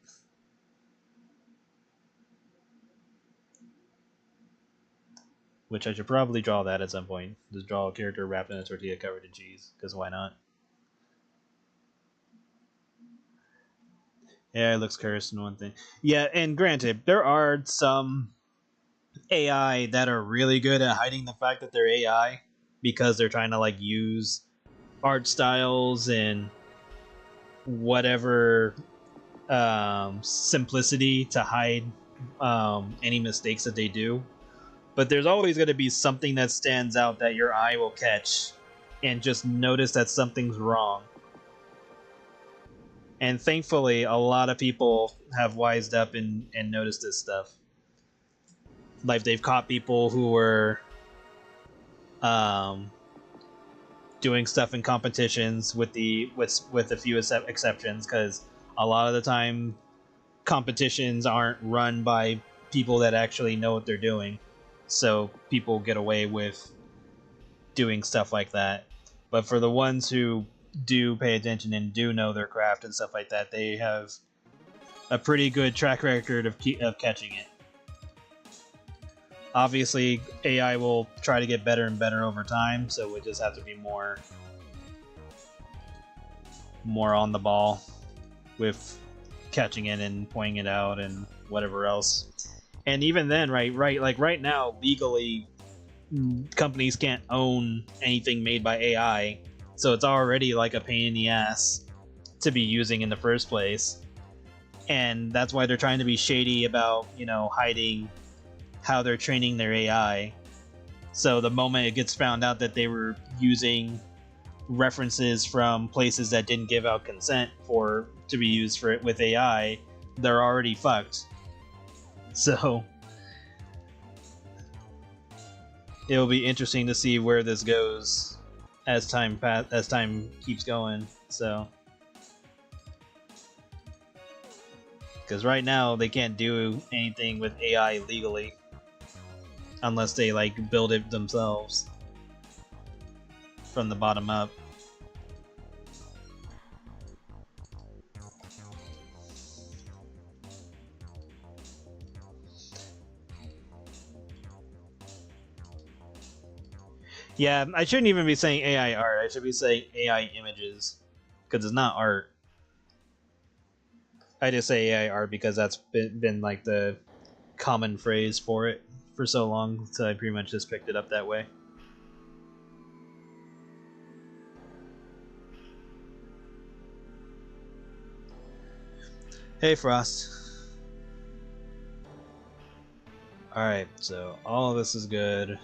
Which I should probably draw that at some point. Just draw a character wrapped in a tortilla covered in cheese, because why not? Yeah, it looks cursed and one thing. Yeah, and granted, there are some AI that are really good at hiding the fact that they're AI, because they're trying to like use art styles and whatever simplicity to hide any mistakes that they do. But there's always going to be something that stands out that your eye will catch and just notice that something's wrong. And thankfully, a lot of people have wised up and noticed this stuff. Like, they've caught people who were doing stuff in competitions with a few exceptions, because a lot of the time competitions aren't run by people that actually know what they're doing. So people get away with doing stuff like that. But for the ones who do pay attention and do know their craft and stuff like that, they have a pretty good track record of catching it. Obviously, AI will try to get better and better over time, so we just have to be more on the ball with catching it and pointing it out and whatever else. And even then, right now, legally, companies can't own anything made by AI, so it's already like a pain in the ass to be using in the first place. And that's why they're trying to be shady about, hiding how they're training their AI. So the moment it gets found out that they were using references from places that didn't give out consent to be used for it with AI, they're already fucked. So it'll be interesting to see where this goes as time keeps going. So, because right now they can't do anything with AI legally unless they like build it themselves from the bottom up. Yeah, I shouldn't even be saying AI art. I should be saying AI images, because it's not art. I just say AI art because that's been like the common phrase for it for so long, so I pretty much just picked it up that way. Hey, Frost. Alright, so all of this is good.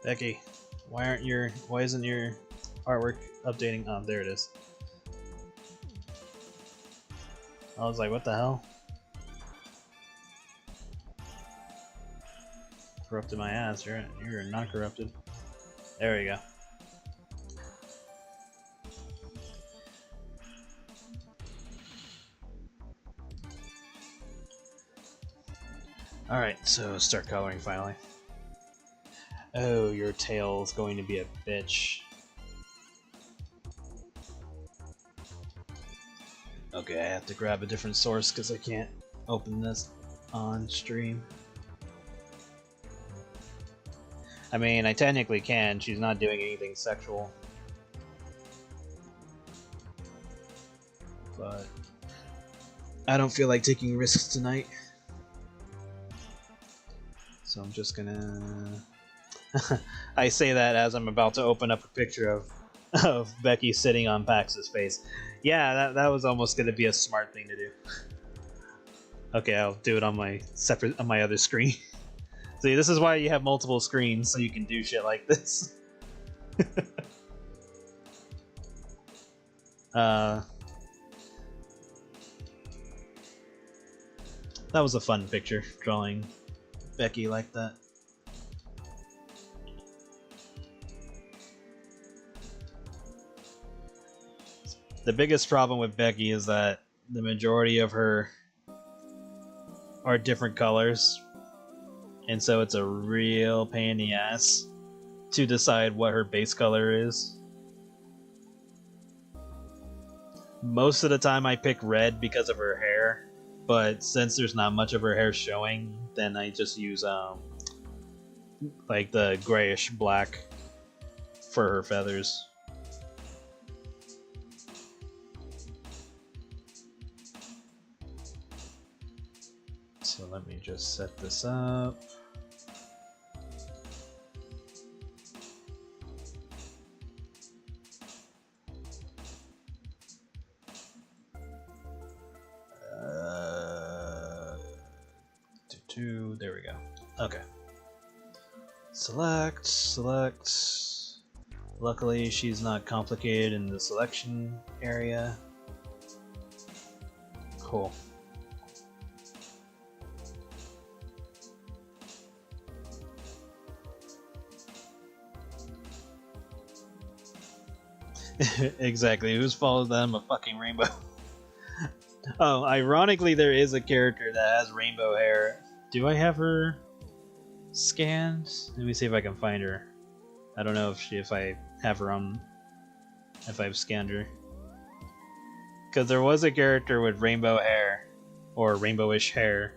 Becky, why isn't your artwork updating? Oh, there it is. I was like, what the hell? Corrupted my ass. You're not corrupted. There we go. Alright, so start coloring finally. Oh, your tail's going to be a bitch. Okay, I have to grab a different source because I can't open this on stream. I mean, I technically can. She's not doing anything sexual. But I don't feel like taking risks tonight. So I'm just gonna... I say that as I'm about to open up a picture of Becky sitting on Pax's face. Yeah, that was almost gonna be a smart thing to do. Okay, I'll do it on my other screen. See, this is why you have multiple screens, so you can do shit like this. That was a fun picture, drawing Becky like that. The biggest problem with Becky is that the majority of her are different colors, and so it's a real pain in the ass to decide what her base color is. Most of the time I pick red because of her hair, but since there's not much of her hair showing, then I just use like the grayish black for her feathers. So let me just set this up. There we go. Okay. Select. Luckily, she's not complicated in the selection area. Cool. Exactly. Who's followed them? A fucking rainbow. Oh, ironically, there is a character that has rainbow hair. Do I have her scanned? Let me see if I can find her. I don't know if I have her on, if I've scanned her. Because there was a character with rainbow hair, or rainbowish hair,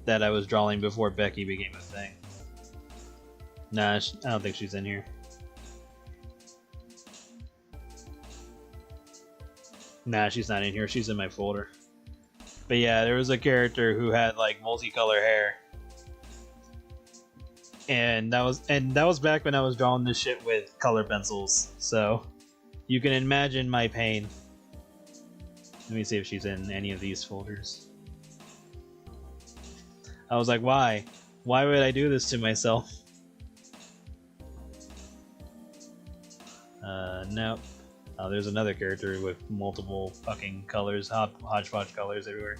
that I was drawing before Becky became a thing. Nah, I don't think she's in here. Nah, she's not in here. She's in my folder. But yeah, there was a character who had like multicolor hair, and that was back when I was drawing this shit with color pencils. So you can imagine my pain. Let me see if she's in any of these folders. I was like, why? Why would I do this to myself? Nope. Oh, there's another character with multiple fucking colors, hodgepodge colors everywhere.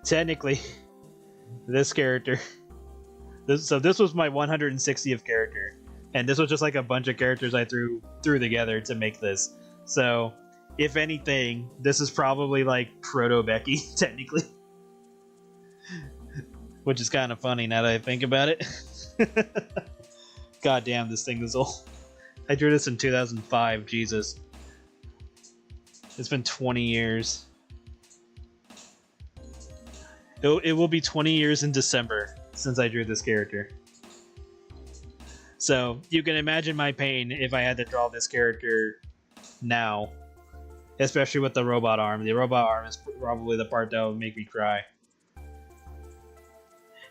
Technically, this character. So this was my 160th character, and this was just like a bunch of characters I threw together to make this. So, if anything, this is probably like proto Becky, technically, which is kind of funny now that I think about it. God damn, this thing is old. I drew this in 2005, Jesus. It's been 20 years. It will be 20 years in December since I drew this character. So, you can imagine my pain if I had to draw this character now. Especially with the robot arm. The robot arm is probably the part that would make me cry.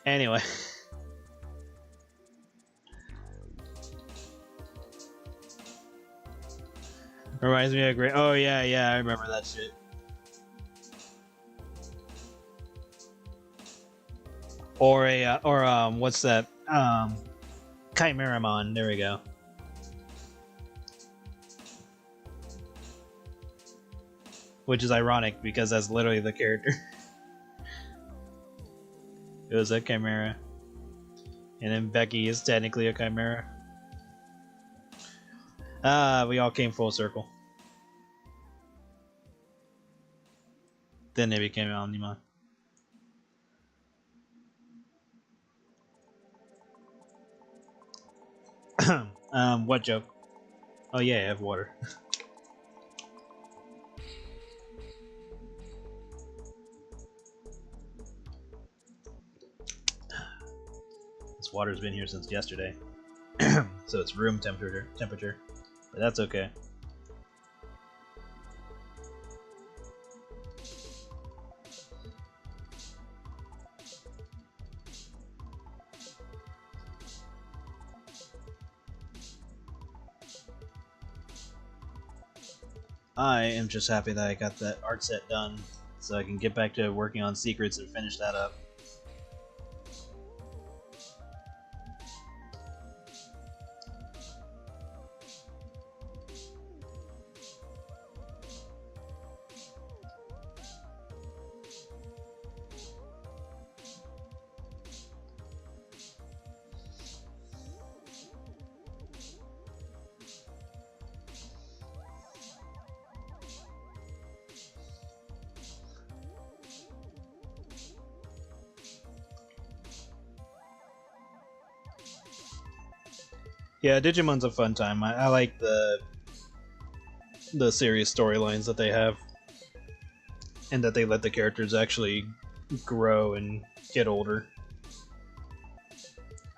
Anyway. Reminds me of great. Oh yeah, I remember that shit. Or what's that? Chimeramon. There we go. Which is ironic because that's literally the character. It was a chimera, and then Becky is technically a chimera. We all came full circle. Then they became Omnimon. What joke? Oh yeah, I have water. This water's been here since yesterday. So it's room temperature, but that's okay. I am just happy that I got that art set done, so I can get back to working on secrets and finish that up. Yeah, Digimon's a fun time. I like the serious storylines that they have, and that they let the characters actually grow and get older.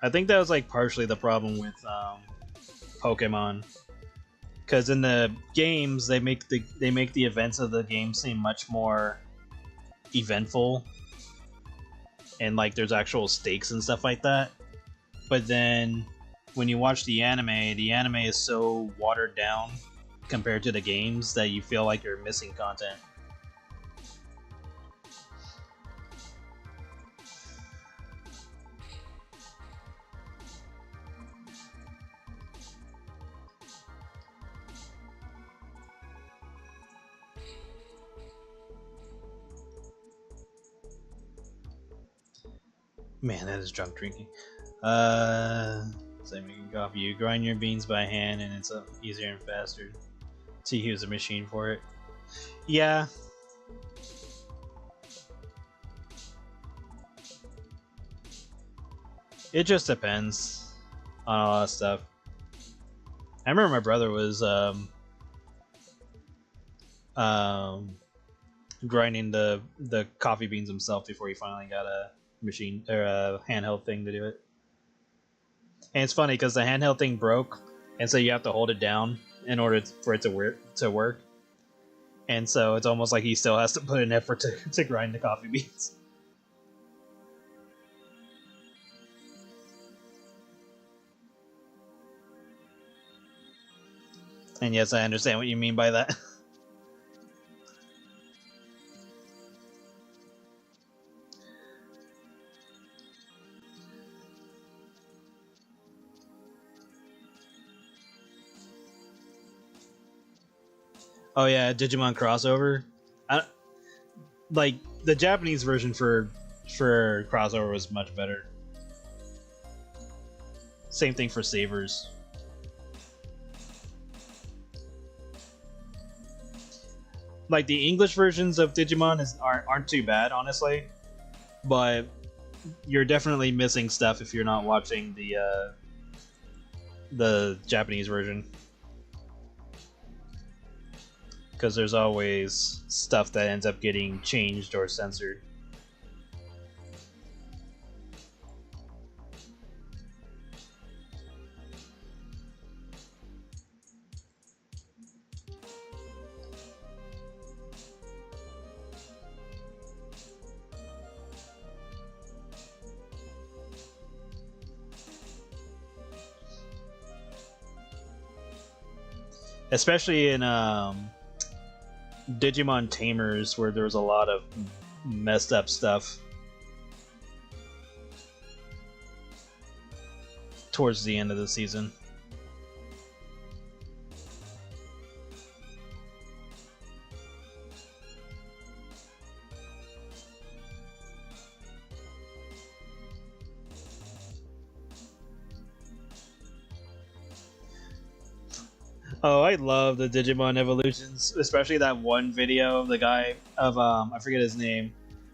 I think that was like partially the problem with Pokemon, because in the games they make the events of the game seem much more eventful, and like there's actual stakes and stuff like that. But then when you watch the anime is so watered down compared to the games that you feel like you're missing content. Man, that is drunk drinking. So making coffee. You grind your beans by hand, and it's easier and faster to use a machine for it. Yeah. It just depends on a lot of stuff. I remember my brother was grinding the coffee beans himself before he finally got a machine or a handheld thing to do it. And it's funny because the handheld thing broke, and so you have to hold it down in order for it to work. And so it's almost like he still has to put an effort to grind the coffee beans. And yes, I understand what you mean by that. Oh yeah, Digimon crossover. Like the Japanese version for crossover was much better. Same thing for Savers. Like the English versions of Digimon aren't too bad, honestly, but you're definitely missing stuff if you're not watching the Japanese version, because there's always stuff that ends up getting changed or censored. Especially in Digimon Tamers, where there's a lot of messed up stuff towards the end of the season. Oh, I love the Digimon evolutions, especially that one video of the guy of I forget his name,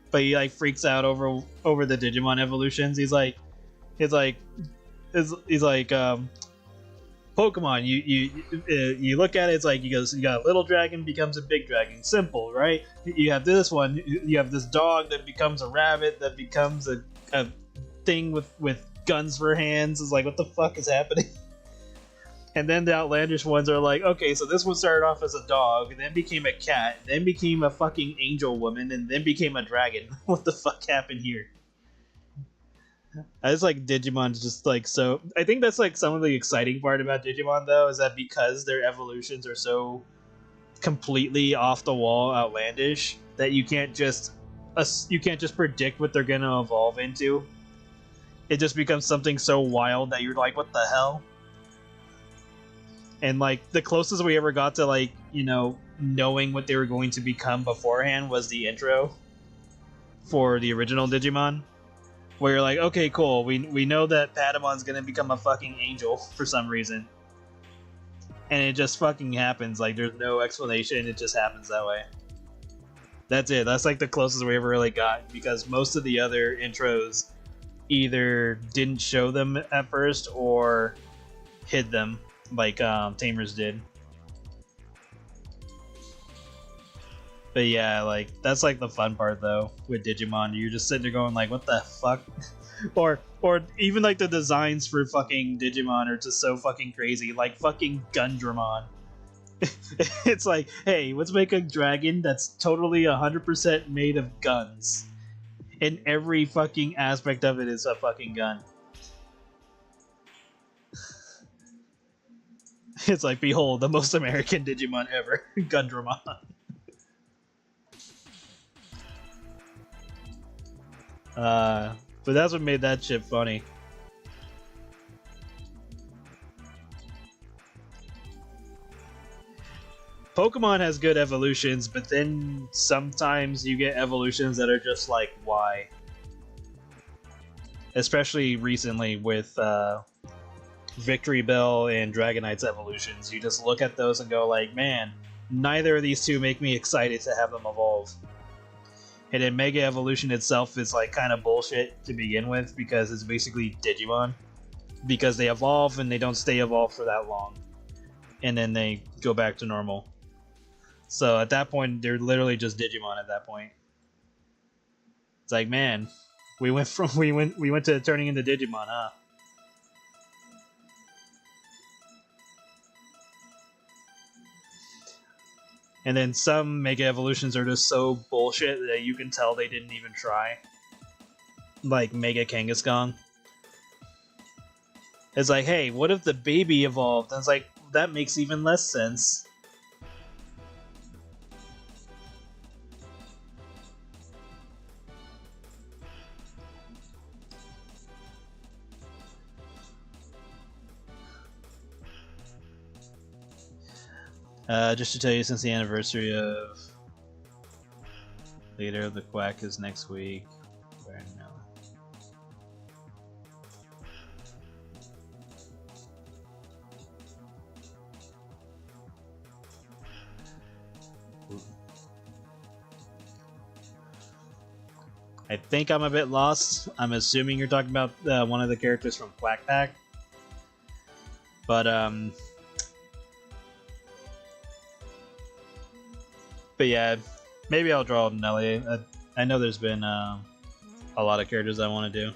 but he like freaks out over the Digimon evolutions. He's like Pokemon. You look at it, it's like you got a little dragon becomes a big dragon. Simple, right? You have this one. You have this dog that becomes a rabbit that becomes a thing with guns for hands. It's like, what the fuck is happening? And then the outlandish ones are like, okay, so this one started off as a dog, then became a cat, then became a fucking angel woman, and then became a dragon. What the fuck happened here? I just like Digimon's just like so. I think that's like some of the exciting part about Digimon though, is that because their evolutions are so completely off the wall outlandish that you can't just predict what they're gonna evolve into. It just becomes something so wild that you're like, what the hell? And like the closest we ever got to like, you know, knowing what they were going to become beforehand was the intro for the original Digimon, where you're like, okay, cool, we know that Patamon's gonna become a fucking angel for some reason. And it just fucking happens, like there's no explanation, it just happens that way. That's it, that's like the closest we ever really got, because most of the other intros either didn't show them at first or hid them, like Tamers did. But yeah, like that's like the fun part though with Digimon. You're just sitting there going like, what the fuck? or even like the designs for fucking Digimon are just so fucking crazy. Like fucking Gundramon. It's like, hey, let's make a dragon that's totally 100% made of guns. And every fucking aspect of it is a fucking gun. It's like, behold, the most American Digimon ever, Gundramon. But that's what made that shit funny. Pokemon has good evolutions, but then sometimes you get evolutions that are just like, why? Especially recently with Victory Bell and Dragonite's evolutions. You just look at those and go like, man, neither of these two make me excited to have them evolve. And then Mega Evolution itself is like kind of bullshit to begin with, because it's basically Digimon. Because they evolve and they don't stay evolved for that long. And then they go back to normal. So at that point, they're literally just Digimon at that point. It's like, man, we went to turning into Digimon, huh? And then some Mega Evolutions are just so bullshit that you can tell they didn't even try. Like Mega Kangaskhan. It's like, hey, what if the baby evolved? And it's like, that makes even less sense. Just to tell you, since the anniversary of Leader of the Quack is next week. Where now? I think I'm a bit lost. I'm assuming you're talking about one of the characters from Quack Pack. But yeah, maybe I'll draw Nelly. I know there's been a lot of characters I want to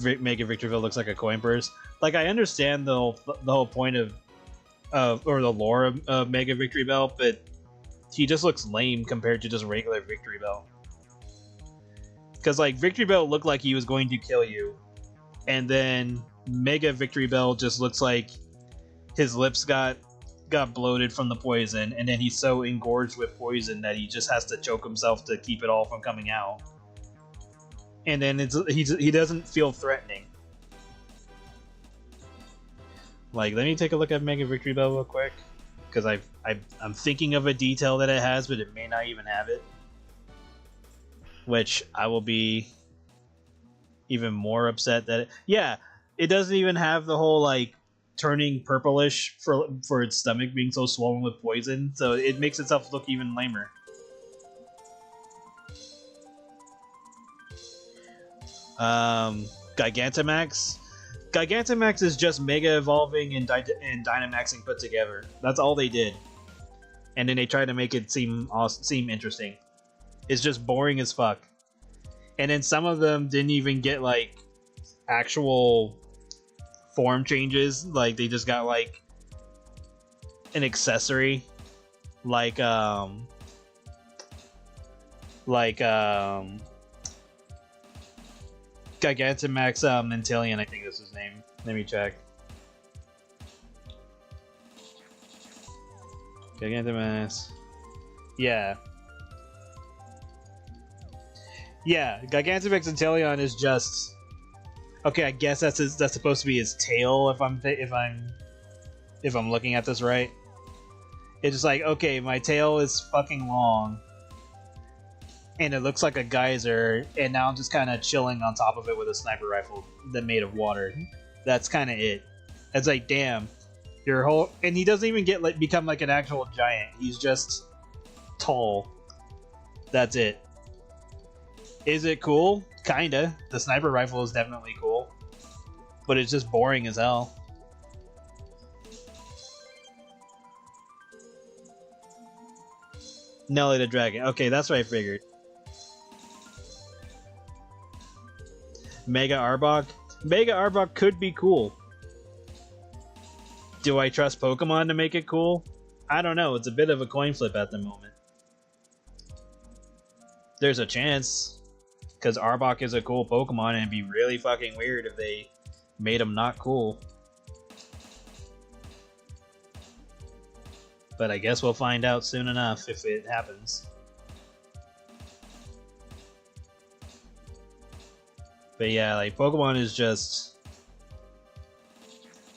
do. Mega Victorville looks like a coin purse. Like, I understand the whole point of or the lore of Mega Victory Bell, but he just looks lame compared to just regular Victory Bell. Because like Victory Bell looked like he was going to kill you, and then Mega Victory Bell just looks like his lips got bloated from the poison, and then he's so engorged with poison that he just has to choke himself to keep it all from coming out. And then he doesn't feel threatening. Like, let me take a look at Mega Victory Bell real quick, because I'm thinking of a detail that it has, but it may not even have it. Which I will be even more upset that it doesn't even have the whole like turning purplish for its stomach being so swollen with poison, so it makes itself look even lamer. Gigantamax. Gigantamax is just Mega Evolving and Dynamaxing put together. That's all they did. And then they tried to make it seem interesting. It's just boring as fuck. And then some of them didn't even get like actual form changes. Like, they just got like an accessory, like Gigantamax Mentalian, I think is his name. Let me check. Gigantamax. Yeah. Yeah, Gigantamax Inteleon is just okay. I guess that's supposed to be his tail. If I'm looking at this right, it's just like okay, my tail is fucking long, and it looks like a geyser, and now I'm just kind of chilling on top of it with a sniper rifle that made of water. That's kind of it. It's like damn, your whole and he doesn't even get like become like an actual giant. He's just tall. That's it. Is it cool? Kinda. The sniper rifle is definitely cool. But it's just boring as hell. Nelly the Dragon. Okay, that's what I figured. Mega Arbok? Mega Arbok could be cool. Do I trust Pokemon to make it cool? I don't know. It's a bit of a coin flip at the moment. There's a chance. Because Arbok is a cool Pokemon, and it'd be really fucking weird if they made him not cool. But I guess we'll find out soon enough if it happens. But yeah, like Pokemon is just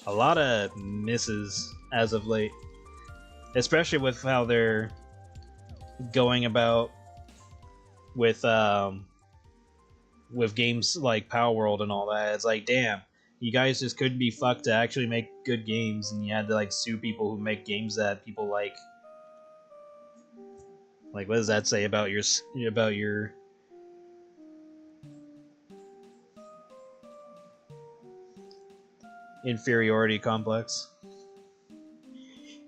a lot of misses as of late. Especially with how they're going about with games like Power World and all that. It's like, damn, you guys just couldn't be fucked to actually make good games, and you had to like sue people who make games that people like. Like, what does that say about your inferiority complex?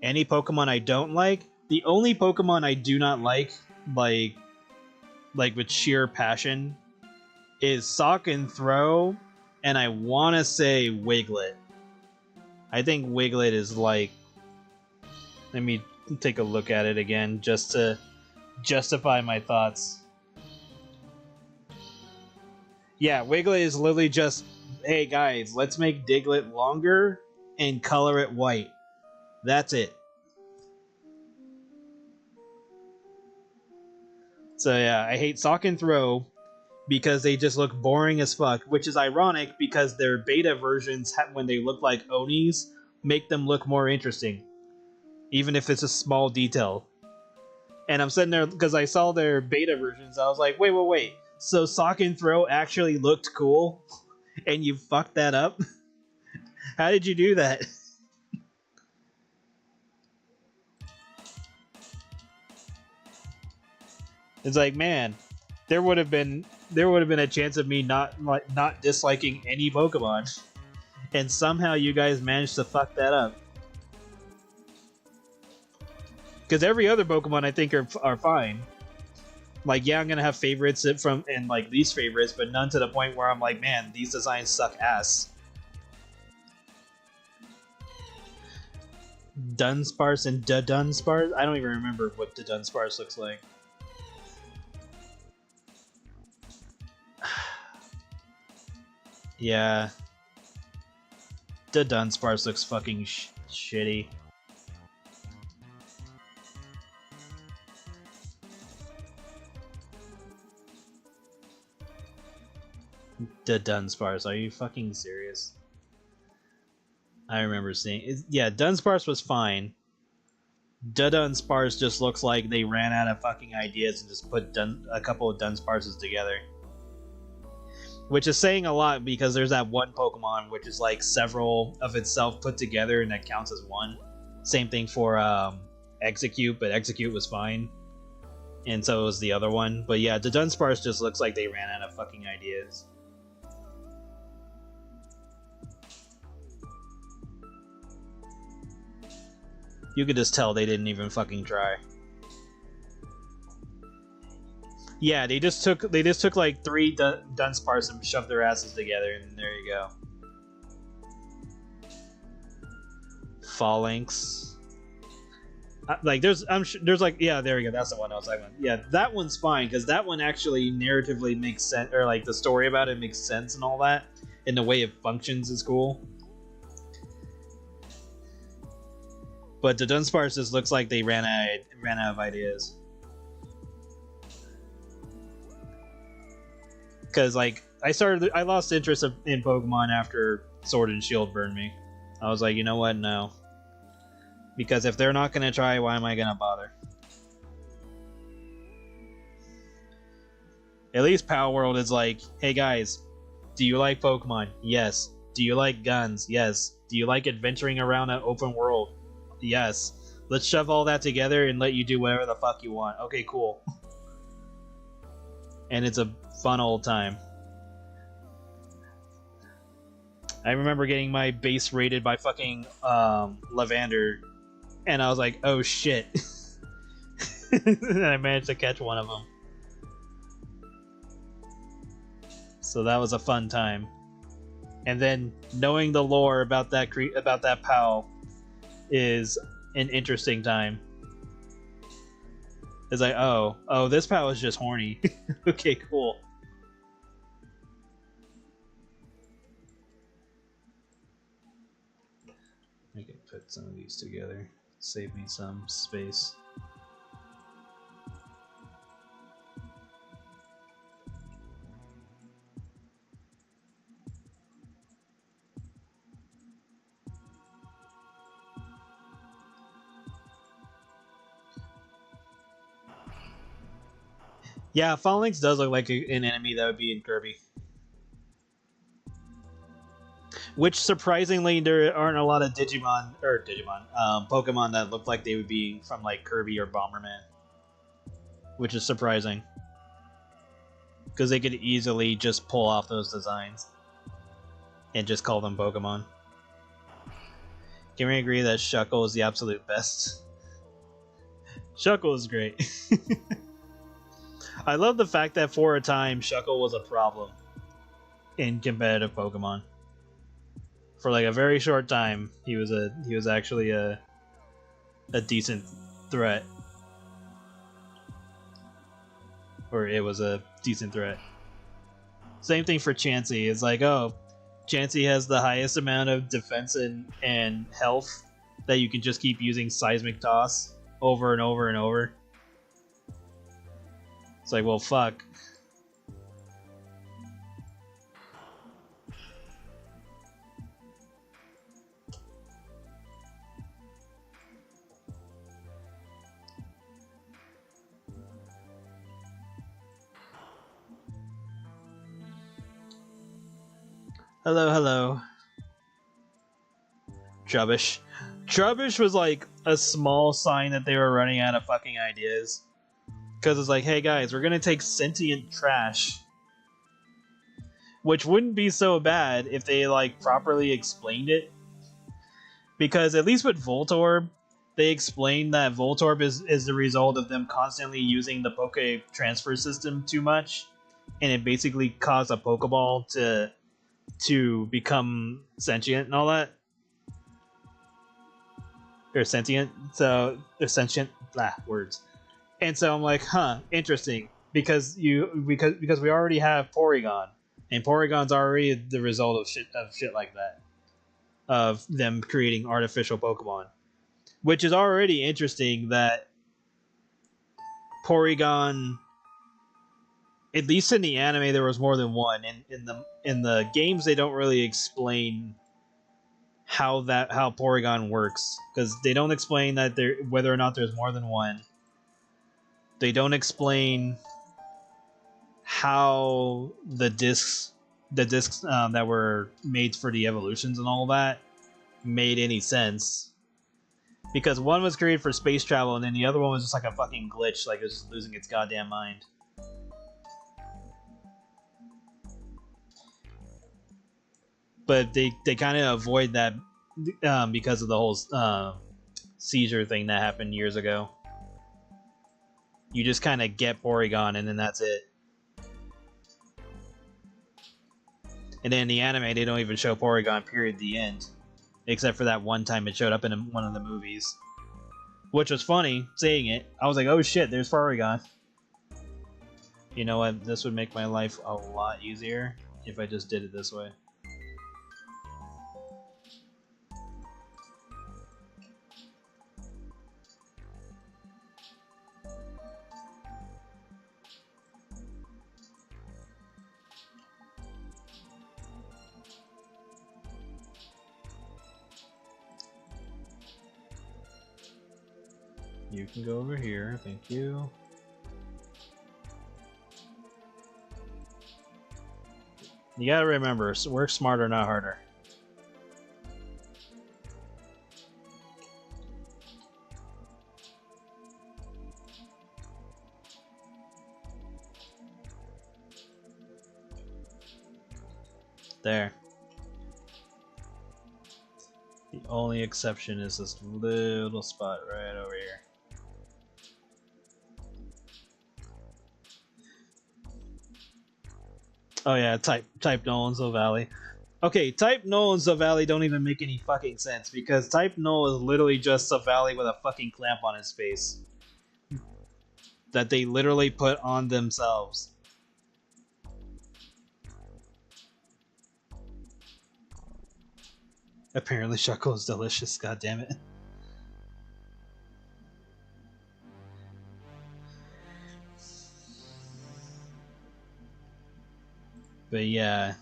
Any Pokemon I don't like? The only Pokemon I do not like with sheer passion, is Sock and Throw, and I want to say Wiglet. I think Wiglet is like... Let me take a look at it again, just to justify my thoughts. Yeah, Wiglet is literally just, hey guys, let's make Diglett longer and color it white. That's it. So yeah, I hate Sock and Throw because they just look boring as fuck, which is ironic because their beta versions, when they look like Onis, make them look more interesting. Even if it's a small detail. And I'm sitting there, because I saw their beta versions, I was like, wait. So Sock and Throw actually looked cool? And you fucked that up? How did you do that? It's like, man, there would have been a chance of me not disliking any Pokemon, and somehow you guys managed to fuck that up. Because every other Pokemon I think are fine. Like, yeah, I'm gonna have favorites and like least favorites, but none to the point where I'm like, man, these designs suck ass. Dunsparce and Dunsparce? I don't even remember what the Dunsparce looks like. Yeah. The Dunsparce looks fucking shitty. The Dunsparce, are you fucking serious? I remember seeing it. Yeah, Dunsparce was fine. Dunsparce just looks like they ran out of fucking ideas and just put a couple of Dunsparces together. Which is saying a lot because there's that one Pokemon which is like several of itself put together and that counts as one. Same thing for Execute, but Execute was fine. And so was the other one. But yeah, the Dunsparce just looks like they ran out of fucking ideas. You could just tell they didn't even fucking try. Yeah, they just took like 3 Dunsparce and shoved their asses together, and there you go. Phalanx. Like there's like, yeah, there we go. That's the one I was talking about. Yeah, that one's fine because that one actually narratively makes sense, or like the story about it makes sense and all that, and the way it functions is cool. But the Dunsparce just looks like they ran out of ideas. Because like I lost interest in Pokemon after Sword and Shield burned me. I was like, you know what, no. Because if they're not gonna try, why am I gonna bother? At least Power World is like, hey guys, do you like Pokemon? Yes. Do you like guns? Yes. Do you like adventuring around an open world? Yes. Let's shove all that together and let you do whatever the fuck you want. Okay, cool. And it's a fun old time. I remember getting my base rated by fucking Lavander, and I was like, oh shit. And I managed to catch one of them. So that was a fun time. And then knowing the lore about that POW is an interesting time. It's like, oh, this POW is just horny. Okay, cool. I can put some of these together. Save me some space. Yeah, Phalanx does look like an enemy that would be in Kirby. Which, surprisingly, there aren't a lot of Pokemon that look like they would be from, like, Kirby or Bomberman. Which is surprising. Because they could easily just pull off those designs. And just call them Pokemon. Can we agree that Shuckle is the absolute best? Shuckle is great. I love the fact that for a time, Shuckle was a problem in competitive Pokemon. For like a very short time, he was actually a decent threat. Or it was a decent threat. Same thing for Chansey. It's like, oh, Chansey has the highest amount of defense and health that you can just keep using Seismic Toss over and over and over. It's like, well, fuck. Hello, hello. Trubbish. Trubbish was like a small sign that they were running out of fucking ideas. Because it's like, hey guys, we're gonna take sentient trash. Which wouldn't be so bad if they like properly explained it. Because at least with Voltorb, they explained that Voltorb is the result of them constantly using the Poke transfer system too much. And it basically caused a Pokeball to become sentient and all that. Or sentient. So, or sentient. Words. And so I'm like, huh, interesting, because we already have Porygon, and Porygon's already the result of shit like that, of them creating artificial Pokemon, which is already interesting that Porygon, at least in the anime, there was more than one. In the games, they don't really explain how Porygon works, because they don't explain that whether or not there's more than one. They don't explain how the discs that were made for the evolutions and all that made any sense. Because one was created for space travel, and then the other one was just like a fucking glitch, like it was just losing its goddamn mind. But they kind of avoid that because of the whole seizure thing that happened years ago. You just kind of get Porygon, and then that's it. And then in the anime, they don't even show Porygon, period, the end. Except for that one time it showed up in one of the movies. Which was funny, saying it. I was like, oh shit, there's Porygon. You know what? This would make my life a lot easier if I just did it this way. You can go over here, thank you. You gotta remember, work smarter, not harder. There. The only exception is this little spot right over here. Oh yeah, type Nolan's Valley. Okay, type Nolan's Valley don't even make any fucking sense because type Nolan is literally just a valley with a fucking clamp on his face that they literally put on themselves. Apparently Shuckle is delicious, god damn it. But yeah.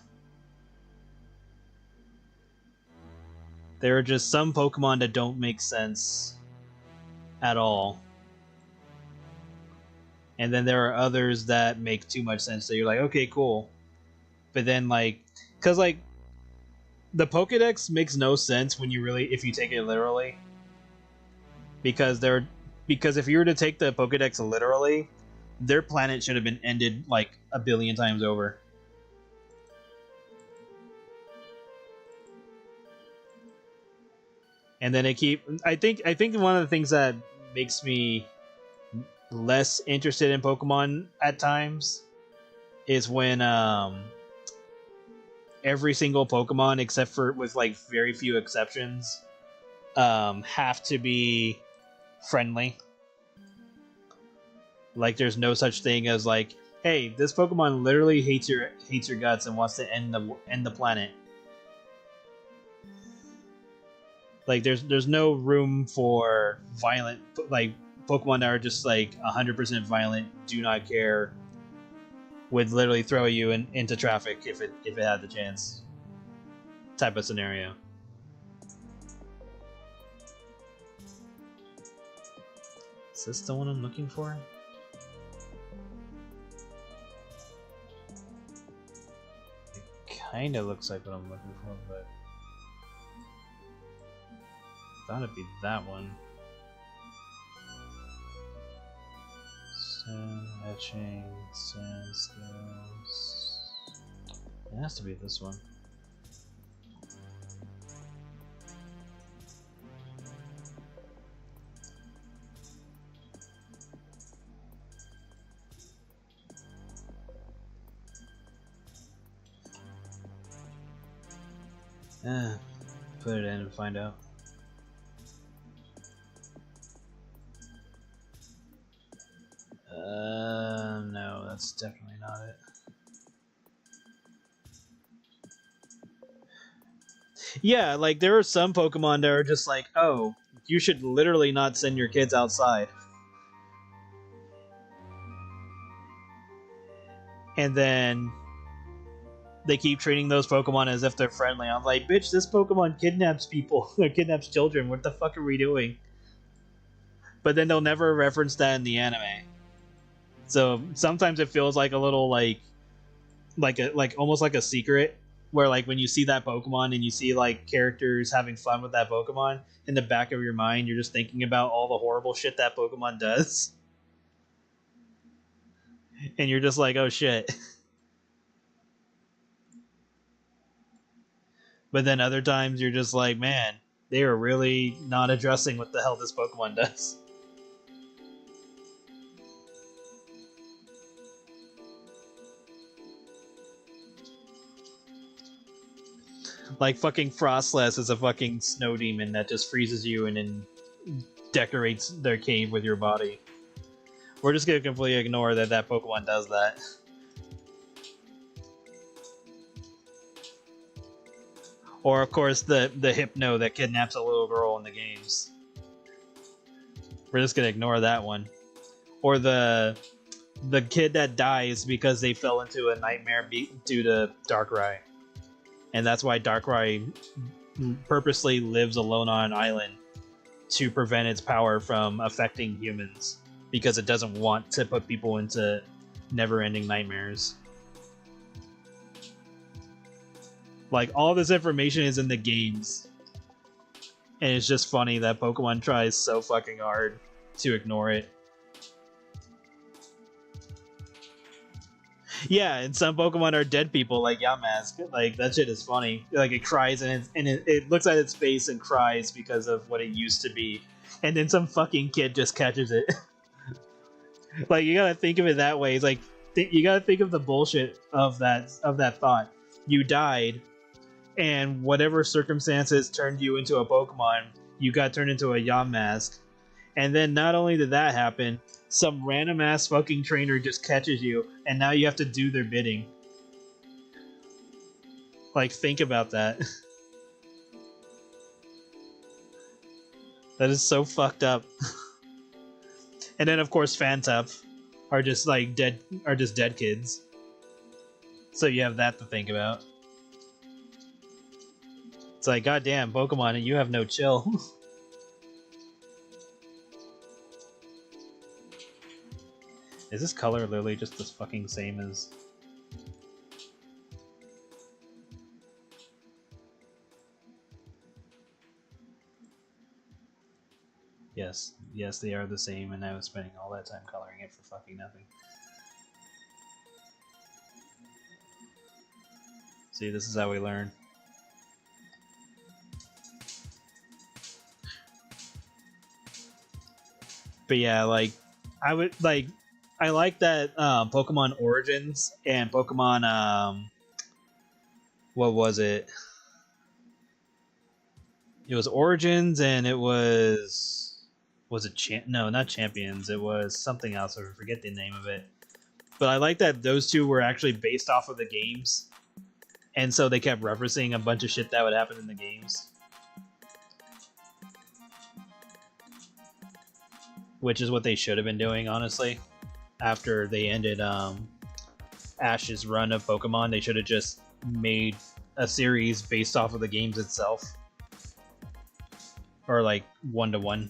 There are just some Pokemon that don't make sense at all. And then there are others that make too much sense that you're like, okay, cool. But then like, cause like, the Pokedex makes no sense when you really, if you take it literally. Because if you were to take the Pokedex literally, their planet should have been ended like a billion times over. And then I think one of the things that makes me less interested in Pokemon at times is when every single Pokemon, except for with like very few exceptions, have to be friendly. Like there's no such thing as like, hey, this Pokemon literally hates your guts and wants to end the planet. Like there's no room for violent like Pokemon that are just like 100% violent, do not care, would literally throw you into traffic if it had the chance. Type of scenario. Is this the one I'm looking for? It kind of looks like what I'm looking for, but I thought it'd be that one. Sand etching, sand scales. It has to be this one. Put it in and find out. No, that's definitely not it. Yeah, like there are some Pokemon that are just like, oh, you should literally not send your kids outside. And then they keep treating those Pokemon as if they're friendly. I'm like, bitch, this Pokemon kidnaps people, or kidnaps children. What the fuck are we doing? But then they'll never reference that in the anime. So sometimes it feels like a little like almost like a secret, where like when you see that Pokemon and you see like characters having fun with that Pokemon, in the back of your mind you're just thinking about all the horrible shit that Pokemon does. And you're just like, oh shit. But then other times you're just like, man, they are really not addressing what the hell this Pokemon does. Like fucking Frostless is a fucking snow demon that just freezes you and then decorates their cave with your body. We're just gonna completely ignore that that Pokemon does that. Or of course the Hypno that kidnaps a little girl in the games. We're just gonna ignore that one. Or the kid that dies because they fell into a nightmare due to Darkrai. And that's why Darkrai purposely lives alone on an island to prevent its power from affecting humans because it doesn't want to put people into never-ending nightmares. Like, all this information is in the games, and it's just funny that Pokemon tries so fucking hard to ignore it. Yeah, and some Pokemon are dead people, like Yamask. Like, that shit is funny. Like, it cries and it looks at its face and cries because of what it used to be. And then some fucking kid just catches it. Like, you gotta think of it that way. It's like, you gotta think of the bullshit of that thought. You died, and whatever circumstances turned you into a Pokemon, you got turned into a Yamask. And then not only did that happen, some random ass fucking trainer just catches you, and now you have to do their bidding. Like, think about that. That is so fucked up. And then of course Fantap are just like dead kids. So you have that to think about. It's like, goddamn, Pokemon, and you have no chill. Is this color literally just the fucking same as... Yes, they are the same, and I was spending all that time coloring it for fucking nothing. See, this is how we learn. But yeah, like, I like that Pokemon Origins and Pokemon, what was it? It was Origins and it was it no, not Champions, it was something else, I forget the name of it. But I like that those two were actually based off of the games, and so they kept referencing a bunch of shit that would happen in the games. Which is what they should have been doing, honestly. After they ended Ash's run of Pokemon, they should have just made a series based off of the games itself. Or like 1-to-1.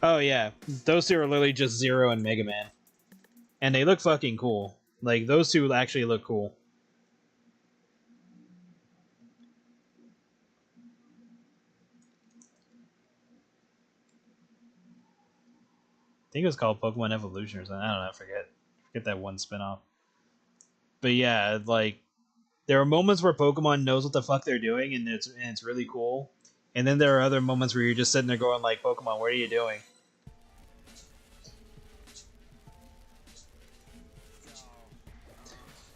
Oh yeah, those two are literally just Zero and Mega Man. And they look fucking cool. Like, those two actually look cool. I think it was called Pokemon Evolution or something. I don't know, I forget that one spinoff. But yeah, like, there are moments where Pokemon knows what the fuck they're doing, and it's really cool. And then there are other moments where you're just sitting there going like, Pokemon, what are you doing?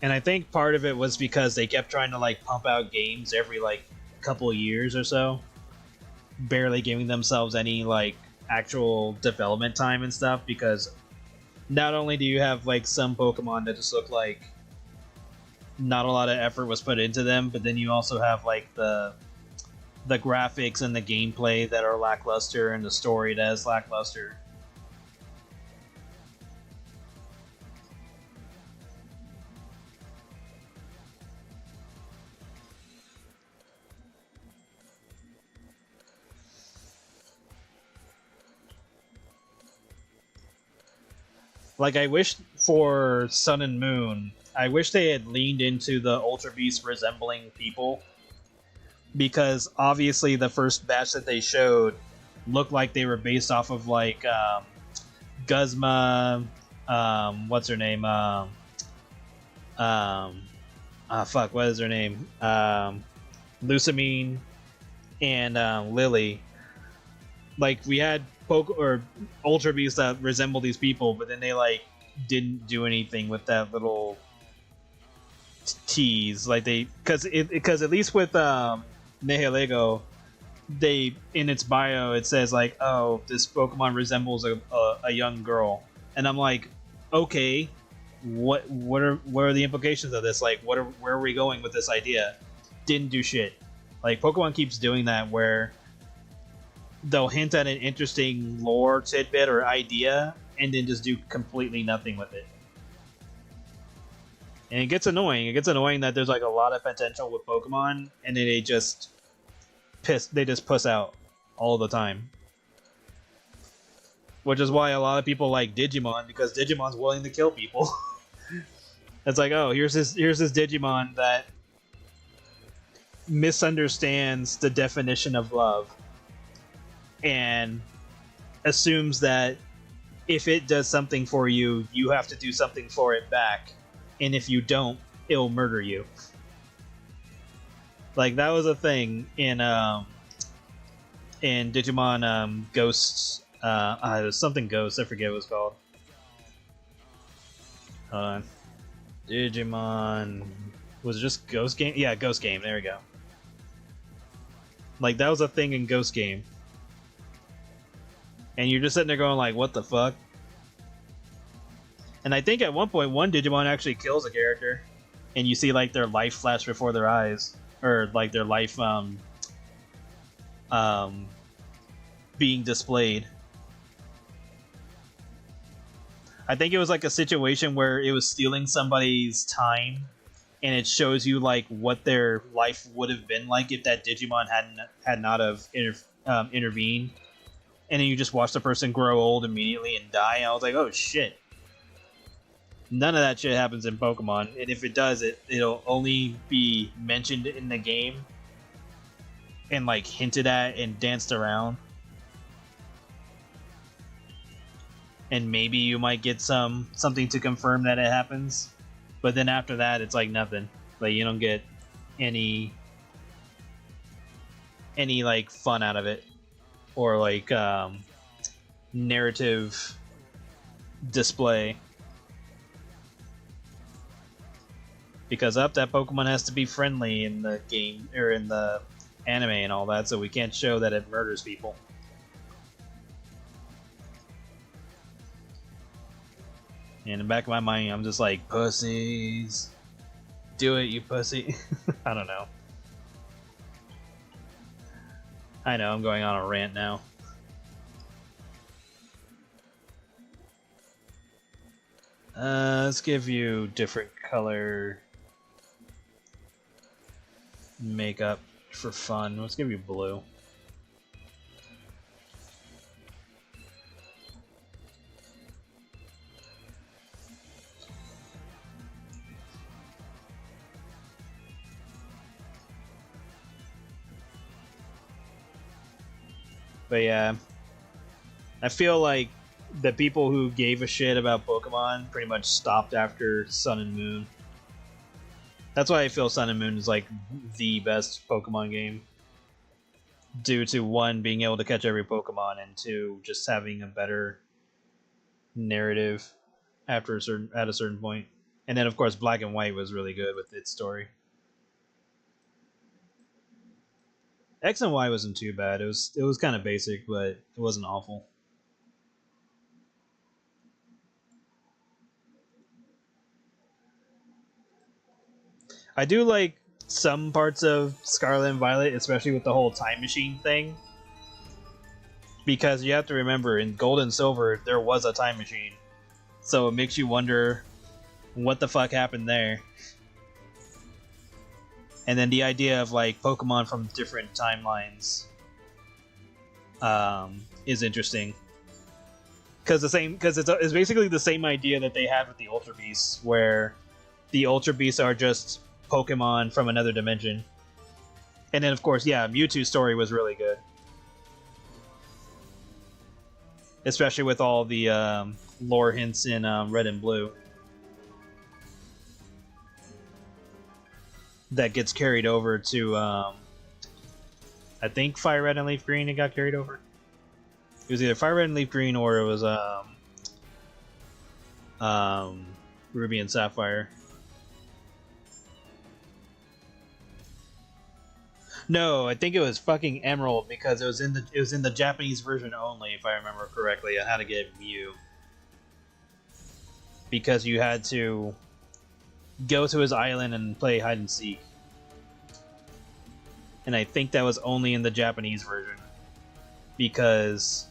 And I think part of it was because they kept trying to like pump out games every like couple of years or so, barely giving themselves any like actual development time and stuff, because not only do you have like some Pokemon that just look like not a lot of effort was put into them, but then you also have like the graphics and the gameplay that are lackluster and the story that is lackluster. Like, I wish for Sun and Moon, I wish they had leaned into the Ultra Beasts resembling people, because obviously the first batch that they showed looked like they were based off of like Guzma, what's her name? Fuck, what is her name? Lusamine and Lily. Like, we had Ultra Beasts that resemble these people, but then they like didn't do anything with that little tease. Like, because at least with Nihilego, they, in its bio, it says like, oh, this Pokemon resembles a young girl, and I'm like, okay, what are the implications of this? Like, where are we going with this idea? Didn't do shit. Like, Pokemon keeps doing that where they'll hint at an interesting lore tidbit or idea and then just do completely nothing with it. And it gets annoying. It gets annoying that there's like a lot of potential with Pokemon and then they just puss out all the time. Which is why a lot of people like Digimon, because Digimon's willing to kill people. It's like, oh, here's this Digimon that misunderstands the definition of love and assumes that if it does something for you, you have to do something for it back, and if you don't, it'll murder you. Like, that was a thing in Digimon Ghosts. It was something Ghosts, I forget what it was called. Hold on. Digimon... Was it just Ghost Game? Yeah, Ghost Game, there we go. Like, that was a thing in Ghost Game. And you're just sitting there going like, what the fuck? And I think at one point, one Digimon actually kills a character. And you see like their life flash before their eyes. Or like their life being displayed. I think it was like a situation where it was stealing somebody's time, and it shows you like what their life would have been like if that Digimon had not have intervened, and then you just watch the person grow old immediately and die. And I was like, oh shit! None of that shit happens in Pokemon, and if it does, it'll only be mentioned in the game and like hinted at and danced around. And maybe you might get something to confirm that it happens, but then after that, it's like nothing. Like, you don't get any like fun out of it, or like narrative display, because that Pokemon has to be friendly in the game or in the anime and all that, so we can't show that it murders people. And in the back of my mind, I'm just like, pussies. Do it, you pussy. I don't know. I know, I'm going on a rant now. Let's give you different color makeup for fun. Let's give you blue. But yeah, I feel like the people who gave a shit about Pokemon pretty much stopped after Sun and Moon. That's why I feel Sun and Moon is like the best Pokemon game. Due to one, being able to catch every Pokemon, and two, just having a better narrative at a certain point. And then of course Black and White was really good with its story. X and Y wasn't too bad. It was kind of basic, but it wasn't awful. I do like some parts of Scarlet and Violet, especially with the whole time machine thing. Because you have to remember, in Gold and Silver, there was a time machine. So it makes you wonder what the fuck happened there. And then the idea of like Pokemon from different timelines is interesting, because it's basically the same idea that they had with the Ultra Beasts, where the Ultra Beasts are just Pokemon from another dimension. And then of course, yeah, Mewtwo's story was really good, especially with all the lore hints in Red and Blue. That gets carried over to, I think Fire Red and Leaf Green. It got carried over. It was either Fire Red and Leaf Green, or it was Ruby and Sapphire. No, I think it was fucking Emerald, because it was in the Japanese version only, if I remember correctly, on how to get Mew. Because you had to go to his island and play hide and seek. and I think that was only in the Japanese version because,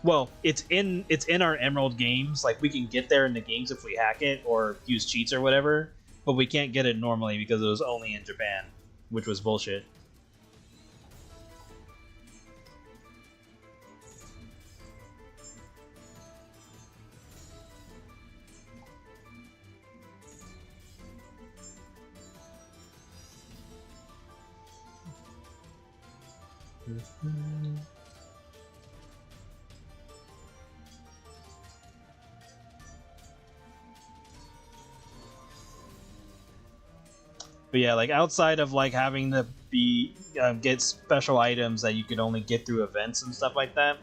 well, it's in our Emerald games. Like we can get there in the games if we hack it or use cheats or whatever, but we can't get it normally because it was only in Japan, which was bullshit. But yeah, like outside of like having to be get special items that you could only get through events and stuff like that,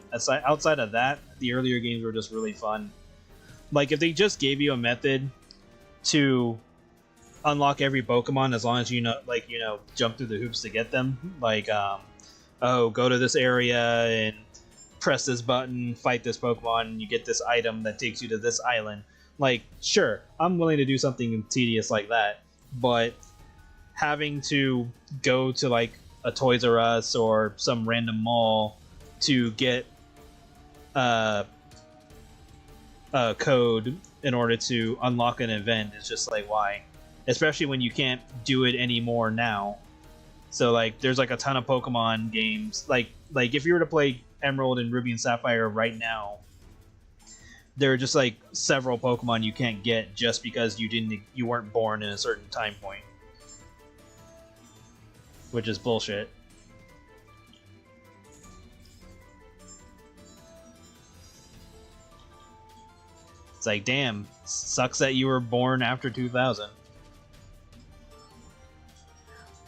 outside of that, the earlier games were just really fun. Like if they just gave you a method to unlock every Pokemon, as long as you know, like jump through the hoops to get them. Like, oh, go to this area and press this button, fight this Pokemon, and you get this item that takes you to this island. Like, sure, I'm willing to do something tedious like that, but having to go to like a Toys R Us or some random mall to get a code in order to unlock an event is just like, why? Especially when you can't do it anymore now. So like there's like a ton of Pokemon games, like if you were to play Emerald and Ruby and Sapphire right now, there are just like several Pokemon you can't get just because you weren't born in a certain time point, which is bullshit. It's like, damn, sucks that you were born after 2000.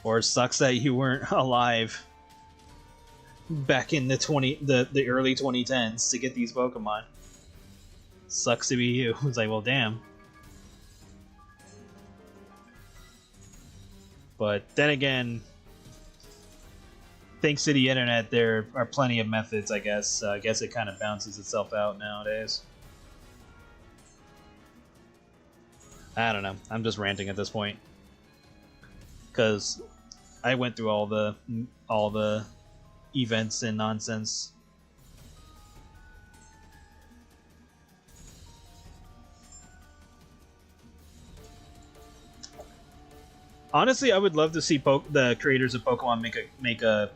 Or sucks that you weren't alive back in the early 2010s to get these Pokemon. Sucks to be you. It's like, well, damn. But then again, thanks to the internet, there are plenty of methods, I guess. I guess it kind of balances itself out nowadays. I don't know. I'm just ranting at this point. Because I went through all the events and nonsense. Honestly, I would love to see the creators of Pokemon make a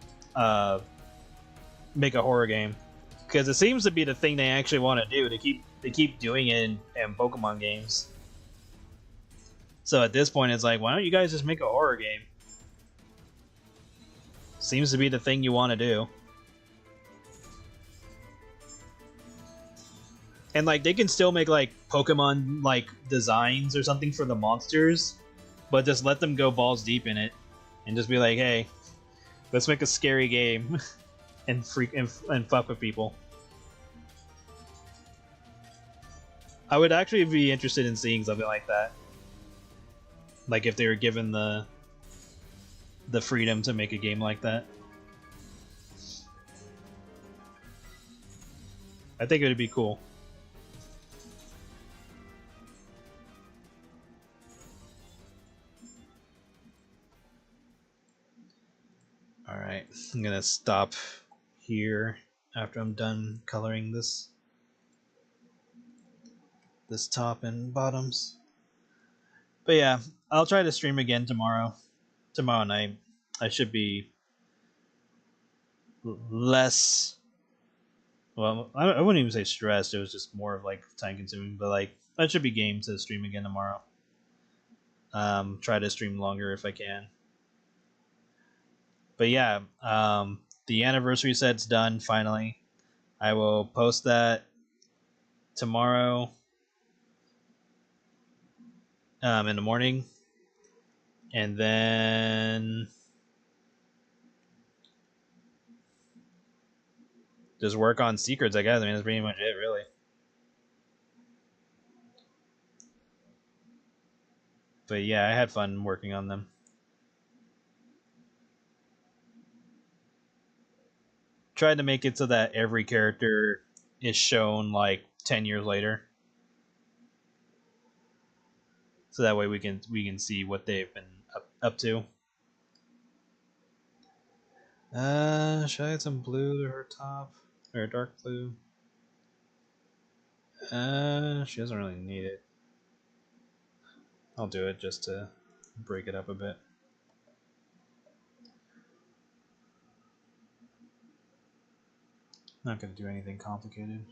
horror game, because it seems to be the thing they actually want to do. They keep doing it in Pokemon games. So at this point, it's like, why don't you guys just make a horror game? Seems to be the thing you want to do. And like they can still make like Pokemon like designs or something for the monsters, but just let them go balls deep in it and just be like, hey, let's make a scary game and fuck with people. I would actually be interested in seeing something like that. Like if they were given the freedom to make a game like that. I think it would be cool. Alright, I'm gonna stop here after I'm done coloring this top and bottoms. But yeah, I'll try to stream again tomorrow night. I should be less, well, I wouldn't even say stressed, it was just more of like time consuming, but like I should be game to stream again tomorrow. Try to stream longer if I can. But yeah, the anniversary set's done finally. I will post that tomorrow in the morning, and then just work on secrets, I guess. I mean, that's pretty much it, really. But yeah, I had fun working on them. Tried to make it so that every character is shown like 10 years later, so that way we can see what they've been up to. Should I add some blue to her top? Or dark blue? She doesn't really need it. I'll do it just to break it up a bit. Not gonna do anything complicated.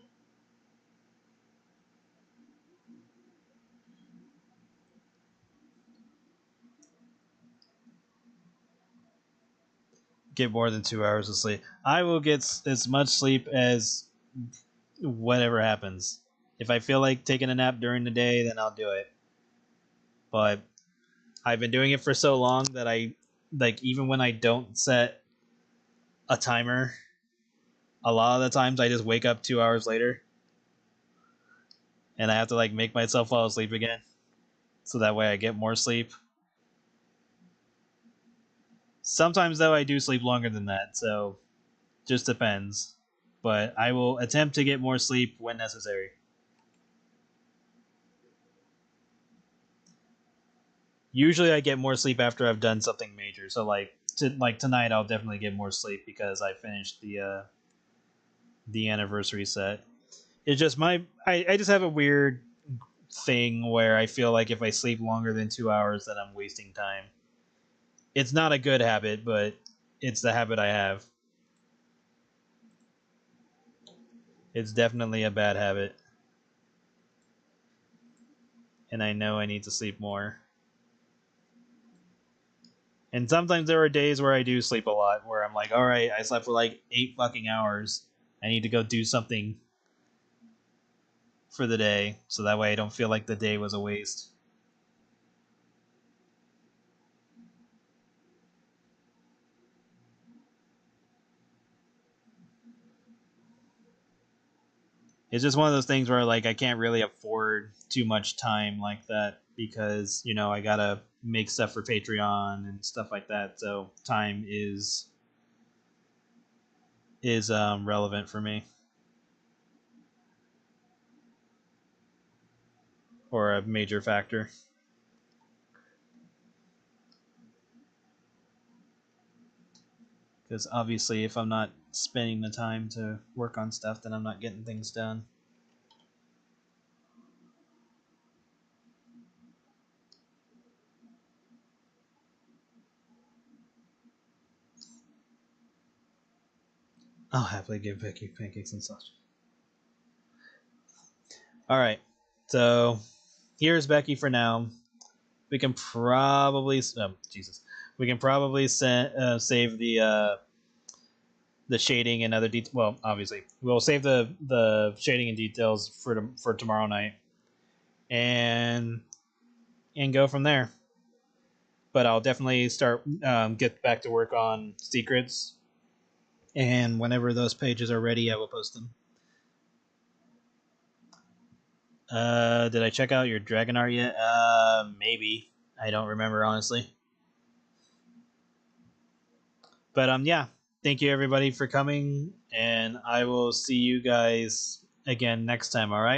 Get more than 2 hours of sleep. I will get as much sleep as whatever happens. If I feel like taking a nap during the day, then I'll do it. But I've been doing it for so long that even when I don't set a timer, a lot of the times I just wake up 2 hours later and I have to make myself fall asleep again. So that way I get more sleep. Sometimes though I do sleep longer than that, so just depends. But I will attempt to get more sleep when necessary. Usually I get more sleep after I've done something major. So tonight I'll definitely get more sleep because I finished the anniversary set. It's just I just have a weird thing where I feel like if I sleep longer than 2 hours then I'm wasting time. It's not a good habit, but it's the habit I have. It's definitely a bad habit. And I know I need to sleep more. And sometimes there are days where I do sleep a lot, where I'm like, alright, I slept for 8 fucking hours. I need to go do something for the day, so that way I don't feel like the day was a waste. It's just one of those things where I can't really afford too much time like that because I gotta make stuff for Patreon and stuff like that. So time is relevant for me, or a major factor. Because obviously, if I'm not spending the time to work on stuff, then I'm not getting things done. I'll happily give Becky pancakes and sausage. Alright, so here's Becky for now. We can probably we can probably save the shading and other details. Well, obviously, we'll save the shading and details for tomorrow night, and go from there. But I'll definitely start get back to work on secrets, and whenever those pages are ready, I will post them. Did I check out your dragon art yet? Maybe. I don't remember honestly. But yeah. Thank you everybody for coming, and I will see you guys again next time, alright?